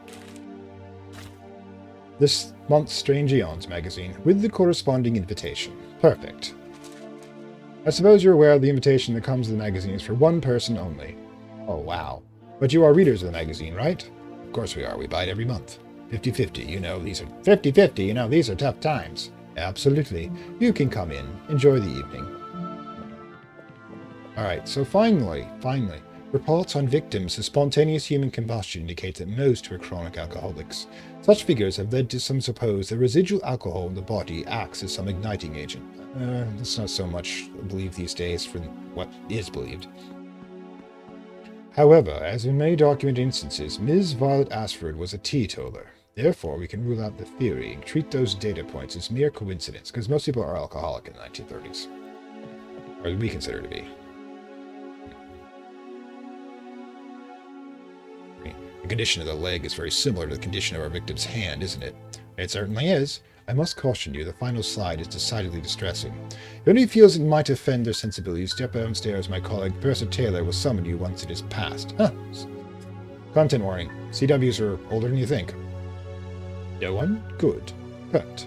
This month's Strange Eons magazine, with the corresponding invitation. Perfect. I suppose you're aware of the invitation that comes with the magazine is for one person only. Oh, wow. But you are readers of the magazine, right? Of course we are. We buy it every month. 50-50, you know, these are... 50-50, you know, these are tough times. Absolutely. You can come in. Enjoy the evening. Alright, so finally, reports on victims of spontaneous human combustion indicate that most were chronic alcoholics. Such figures have led to some suppose that residual alcohol in the body acts as some igniting agent. That's not so much believed these days for what is believed. However, as in many documented instances, Ms. Violet Ashford was a teetotaler. Therefore, we can rule out the theory and treat those data points as mere coincidence, because most people are alcoholic in the 1930s. Or we consider to be. The condition of the leg is very similar to the condition of our victim's hand, isn't it? It certainly is. I must caution you, the final slide is decidedly distressing. If anyone feels it might offend their sensibilities, step downstairs. My colleague, Professor Taylor, will summon you once it is passed. Huh. Content warning. CWs are older than you think. No one? Good. Kurt.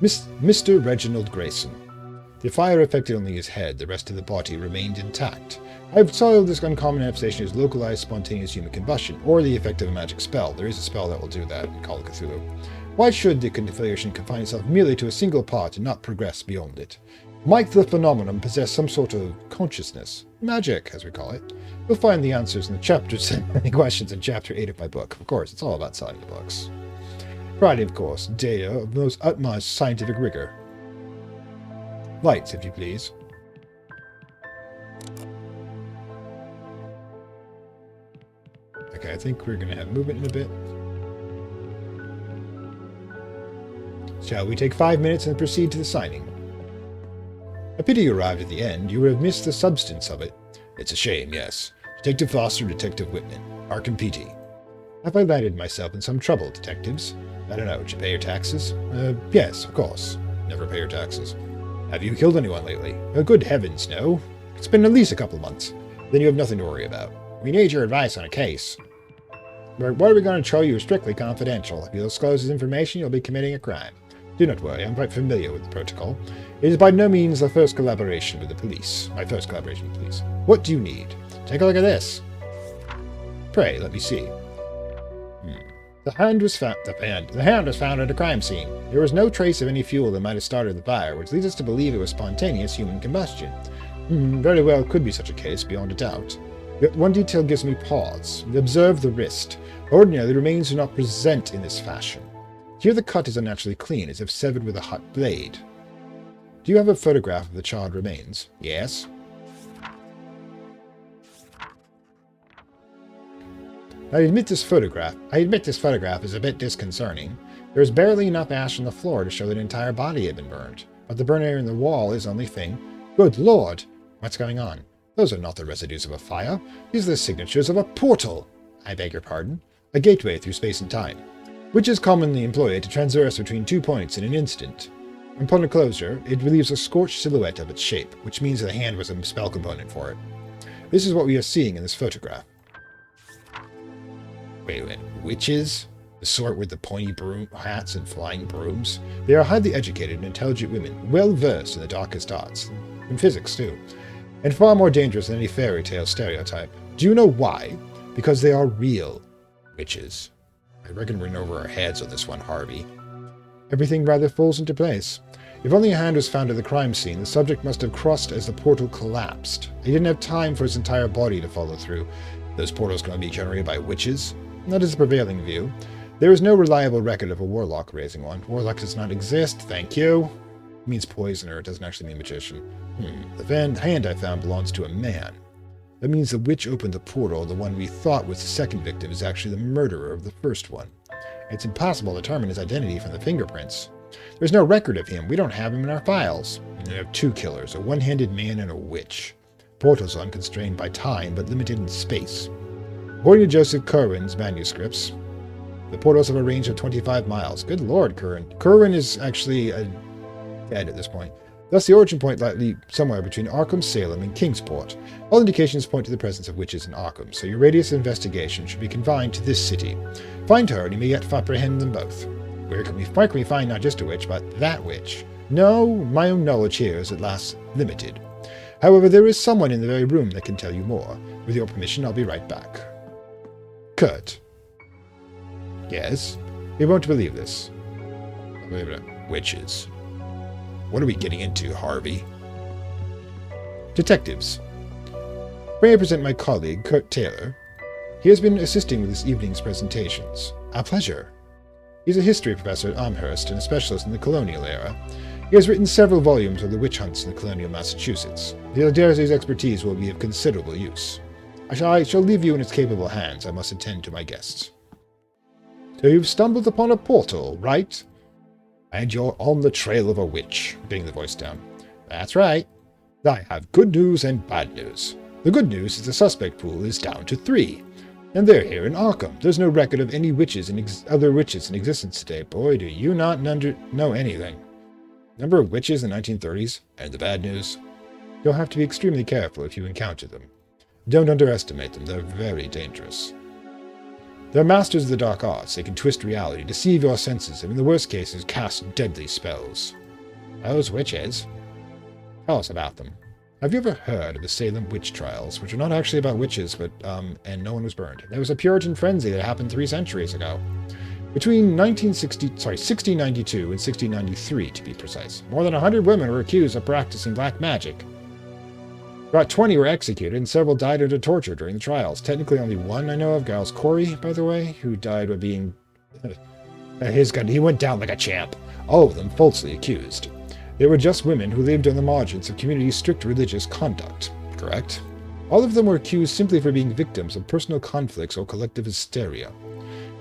Mr. Reginald Grayson. The fire affected only his head. The rest of the body remained intact. I've soiled this uncommon manifestation as localized spontaneous human combustion, or the effect of a magic spell. There is a spell that will do that in Call of Cthulhu. Why should the configuration confine itself merely to a single part and not progress beyond it? Might the phenomenon possess some sort of consciousness? Magic, as we call it. You'll find the answers in the chapters and the questions in Chapter 8 of my book. Of course, it's all about selling the books. Friday, of course, day of the most utmost scientific rigor. Lights, if you please. Okay, I think we're going to have movement in a bit. Shall we take 5 minutes and proceed to the signing? A pity you arrived at the end. You would have missed the substance of it. It's a shame, yes. Detective Foster and Detective Whitman. Arkham PT. Have I landed myself in some trouble, detectives? I don't know. Did you pay your taxes? Yes, of course. Never pay your taxes. Have you killed anyone lately? Oh, good heavens, no. It's been at least a couple months. Then you have nothing to worry about. We need your advice on a case. But what are we going to show you strictly confidential? If you disclose this information, you'll be committing a crime. Do not worry, I'm quite familiar with the protocol. It is by no means the first collaboration with the police. My first collaboration with the police. What do you need? Take a look at this. Pray, let me see. The hand was found at a crime scene. There was no trace of any fuel that might have started the fire, which leads us to believe it was spontaneous human combustion. Very well could be such a case, beyond a doubt. Yet one detail gives me pause. Observe the wrist. Ordinarily, the remains do not present in this fashion. Here the cut is unnaturally clean, as if severed with a hot blade. Do you have a photograph of the charred remains? Yes. I admit this photograph is a bit disconcerting. There is barely enough ash on the floor to show that an entire body had been burned, but the burn area in the wall is the only thing. Good Lord! What's going on? Those are not the residues of a fire. These are the signatures of a portal. I beg your pardon. A gateway through space and time, which is commonly employed to transverse between 2 points in an instant. Upon a closure, it relieves a scorched silhouette of its shape, which means that the hand was a spell component for it. This is what we are seeing in this photograph. Wait a minute. Witches? The sort with the pointy broom hats and flying brooms? They are highly educated and intelligent women, well versed in the darkest arts. In physics, too. And far more dangerous than any fairy tale stereotype. Do you know why? Because they are real witches. I reckon we're in over our heads on this one, Harvey. Everything rather falls into place. If only a hand was found at the crime scene, the subject must have crossed as the portal collapsed. He didn't have time for his entire body to follow through. Those portals can only be generated by witches? That is the prevailing view. There is no reliable record of a warlock raising one. Warlock does not exist, thank you. It means poisoner, it doesn't actually mean magician. The hand I found belongs to a man. That means the witch opened the portal, the one we thought was the second victim is actually the murderer of the first one. It's impossible to determine his identity from the fingerprints. There's no record of him, we don't have him in our files. We have 2 killers, a one-handed man and a witch. Portals are unconstrained by time, but limited in space. According to Joseph Curwen's manuscripts, the portals have a range of 25 miles. Good lord, Curwen. Curwen is actually dead at this point. Thus, the origin point likely somewhere between Arkham, Salem, and Kingsport. All indications point to the presence of witches in Arkham, so your radius of investigation should be confined to this city. Find her, and you may yet apprehend them both. Where can we find not just a witch, but that witch? No, my own knowledge here is at last limited. However, there is someone in the very room that can tell you more. With your permission, I'll be right back. Kurt. Yes? You won't believe this. Witches. What are we getting into, Harvey? Detectives. May I present my colleague, Kurt Taylor? He has been assisting with this evening's presentations. A pleasure. He's a history professor at Amherst and a specialist in the colonial era. He has written several volumes of the witch hunts in the colonial Massachusetts. He dares his expertise will be of considerable use. I shall leave you in his capable hands. I must attend to my guests. So you've stumbled upon a portal, right? And you're on the trail of a witch, getting the voice down. That's right. I have good news and bad news. The good news is the suspect pool is down to 3. And they're here in Arkham. There's no record of any witches other witches in existence today. Boy, do you not know anything. Number of witches in the 1930s? And the bad news? You'll have to be extremely careful if you encounter them. Don't underestimate them. They're very dangerous. They're masters of the dark arts. They can twist reality, deceive your senses, and in the worst cases, cast deadly spells. Those witches. Tell us about them. Have you ever heard of the Salem witch trials, which are not actually about witches, but, and no one was burned? There was a Puritan frenzy that happened 3 centuries ago. Between 1692 and 1693, to be precise, more than 100 women were accused of practicing black magic. About 20 were executed, and several died under torture during the trials. Technically, only one I know of, Giles Corey, by the way, who died by being... he went down like a champ. All of them falsely accused. They were just women who lived on the margins of community's strict religious conduct. Correct? All of them were accused simply for being victims of personal conflicts or collective hysteria,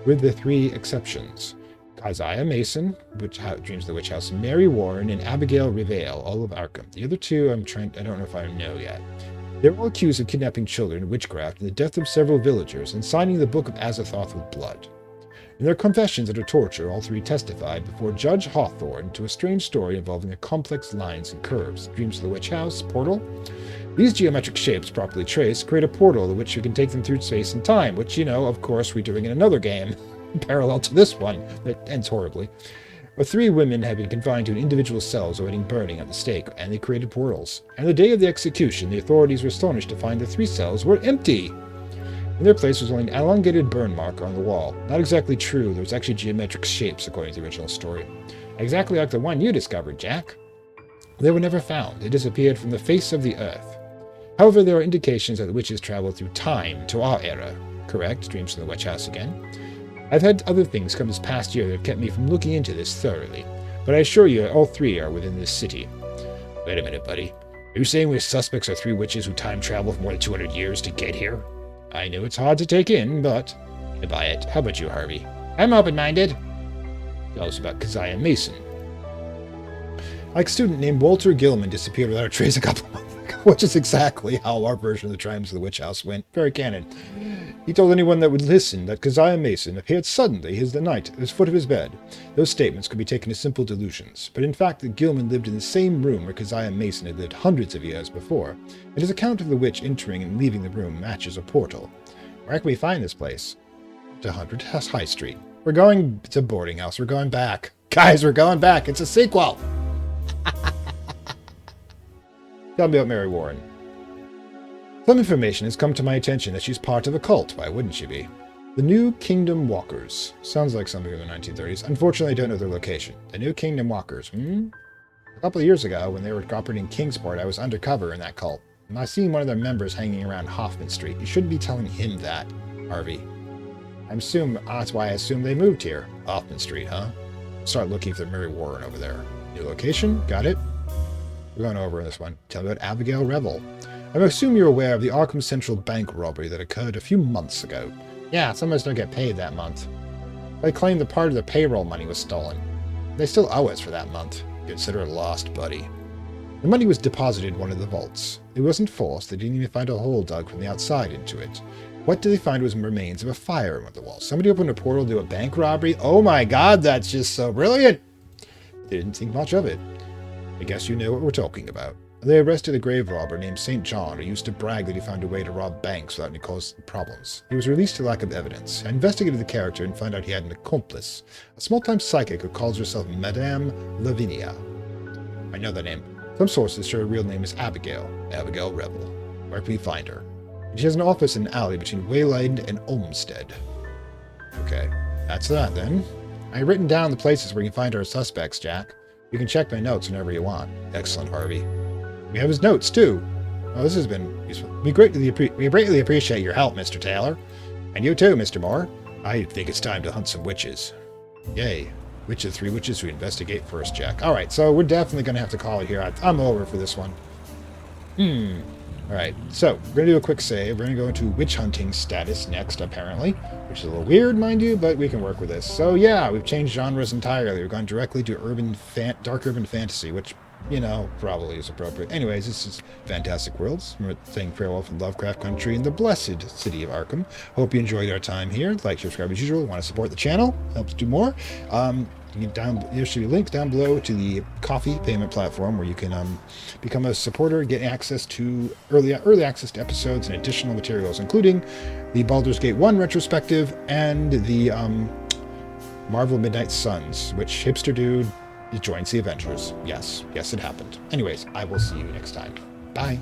with the 3 exceptions. Keziah Mason, Dreams of the Witch House, Mary Warren, and Abigail Revale, all of Arkham. The other 2 I don't know if I know yet. They were all accused of kidnapping children, witchcraft, and the death of several villagers, and signing the Book of Azathoth with blood. In their confessions under torture, all 3 testified before Judge Hawthorne to a strange story involving the complex lines and curves. Dreams of the Witch House, portal. These geometric shapes, properly traced, create a portal to which you can take them through space and time, which, of course, we're doing in another game, parallel to this one, that ends horribly. The 3 women had been confined to individual cells awaiting burning at the stake, and they created portals. And the day of the execution, the authorities were astonished to find the 3 cells were empty. In their place was only an elongated burn mark on the wall. Not exactly true, there was actually geometric shapes according to the original story. Exactly like the one you discovered, Jack. They were never found. They disappeared from the face of the earth. However, there are indications that the witches traveled through time to our era. Correct? Dreams of the Witch House again. I've had other things come this past year that have kept me from looking into this thoroughly, but I assure you all 3 are within this city. Wait a minute, buddy. Are you saying we're suspects are 3 witches who time traveled for more than 200 years to get here? I know it's hard to take in, but I buy it. How about you, Harvey? I'm open-minded. Tell us about Keziah Mason. Like a student named Walter Gilman disappeared without a trace a couple months ago, which is exactly how our version of the Triumphs of the Witch House went. Very canon. He told anyone that would listen that Keziah Mason appeared suddenly the night at the foot of his bed. Those statements could be taken as simple delusions, but in fact that Gilman lived in the same room where Keziah Mason had lived hundreds of years before, and his account of the witch entering and leaving the room matches a portal. Where can we find this place? To 100 High Street. We're going to boarding house. We're going back. Guys, we're going back. It's a sequel. Tell me about Mary Warren. Some information has come to my attention that she's part of a cult. Why wouldn't she be? The New Kingdom Walkers. Sounds like something in the 1930s. Unfortunately, I don't know their location. The New Kingdom Walkers. A couple of years ago, when they were operating in Kingsport, I was undercover in that cult. And I seen one of their members hanging around Hoffman Street. You shouldn't be telling him that, Harvey. That's why I assume they moved here. Hoffman Street, huh? Start looking for Mary Warren over there. New location? Got it? We're going over this one. Tell me about Abigail Revel. I assume you're aware of the Arkham Central Bank robbery that occurred a few months ago. Yeah, some of us don't get paid that month. They claim that part of the payroll money was stolen. They still owe us for that month. Consider it lost, buddy. The money was deposited in one of the vaults. It wasn't forced. They didn't even find a hole dug from the outside into it. What did they find was remains of a fire in one of the walls. Somebody opened a portal to a bank robbery? Oh my god, that's just so brilliant! They didn't think much of it. I guess you know what we're talking about. They arrested a grave robber named St. John who used to brag that he found a way to rob banks without any causing problems. He was released to lack of evidence. I investigated the character and found out he had an accomplice, a small-time psychic who calls herself Madame Lavinia. I know that name. Some sources show her real name is Abigail Revel. Where can we find her? She has an office in an alley between Wayland and Olmsted. Okay, that's that then. I've written down the places where you can find our suspects, Jack. You can check my notes whenever you want. Excellent, Harvey. We have his notes, too. Oh, this has been useful. We greatly appreciate your help, Mr. Taylor. And you too, Mr. Moore. I think it's time to hunt some witches. Yay. Which of the 3 witches we investigate first, Jack? Alright, so we're definitely going to have to call it here. I'm over for this one. Alright, so we're going to do a quick save. We're going to go into witch hunting status next, apparently. Which is a little weird, mind you, but we can work with this. So yeah, we've changed genres entirely. We've gone directly to dark urban fantasy, which, probably is appropriate. Anyways, this is Fantastic Worlds. We're saying farewell from Lovecraft Country in the blessed city of Arkham. Hope you enjoyed our time here. Like, subscribe as usual. Want to support the channel? Helps do more. There should be a link down below to the Coffee payment platform where you can become a supporter, get access to early access to episodes and additional materials, including the Baldur's Gate 1 retrospective and the Marvel Midnight Suns, which hipster dude joins the Avengers. Yes, it happened. Anyways, I will see you next time. Bye.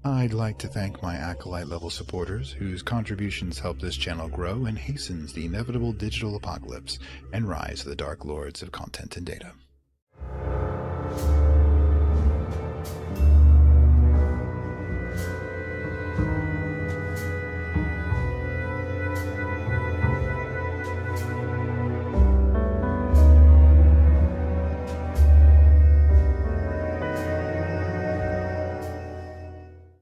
I'd like to thank my Acolyte level supporters whose contributions help this channel grow and hastens the inevitable digital apocalypse and rise of the Dark Lords of Content and Data.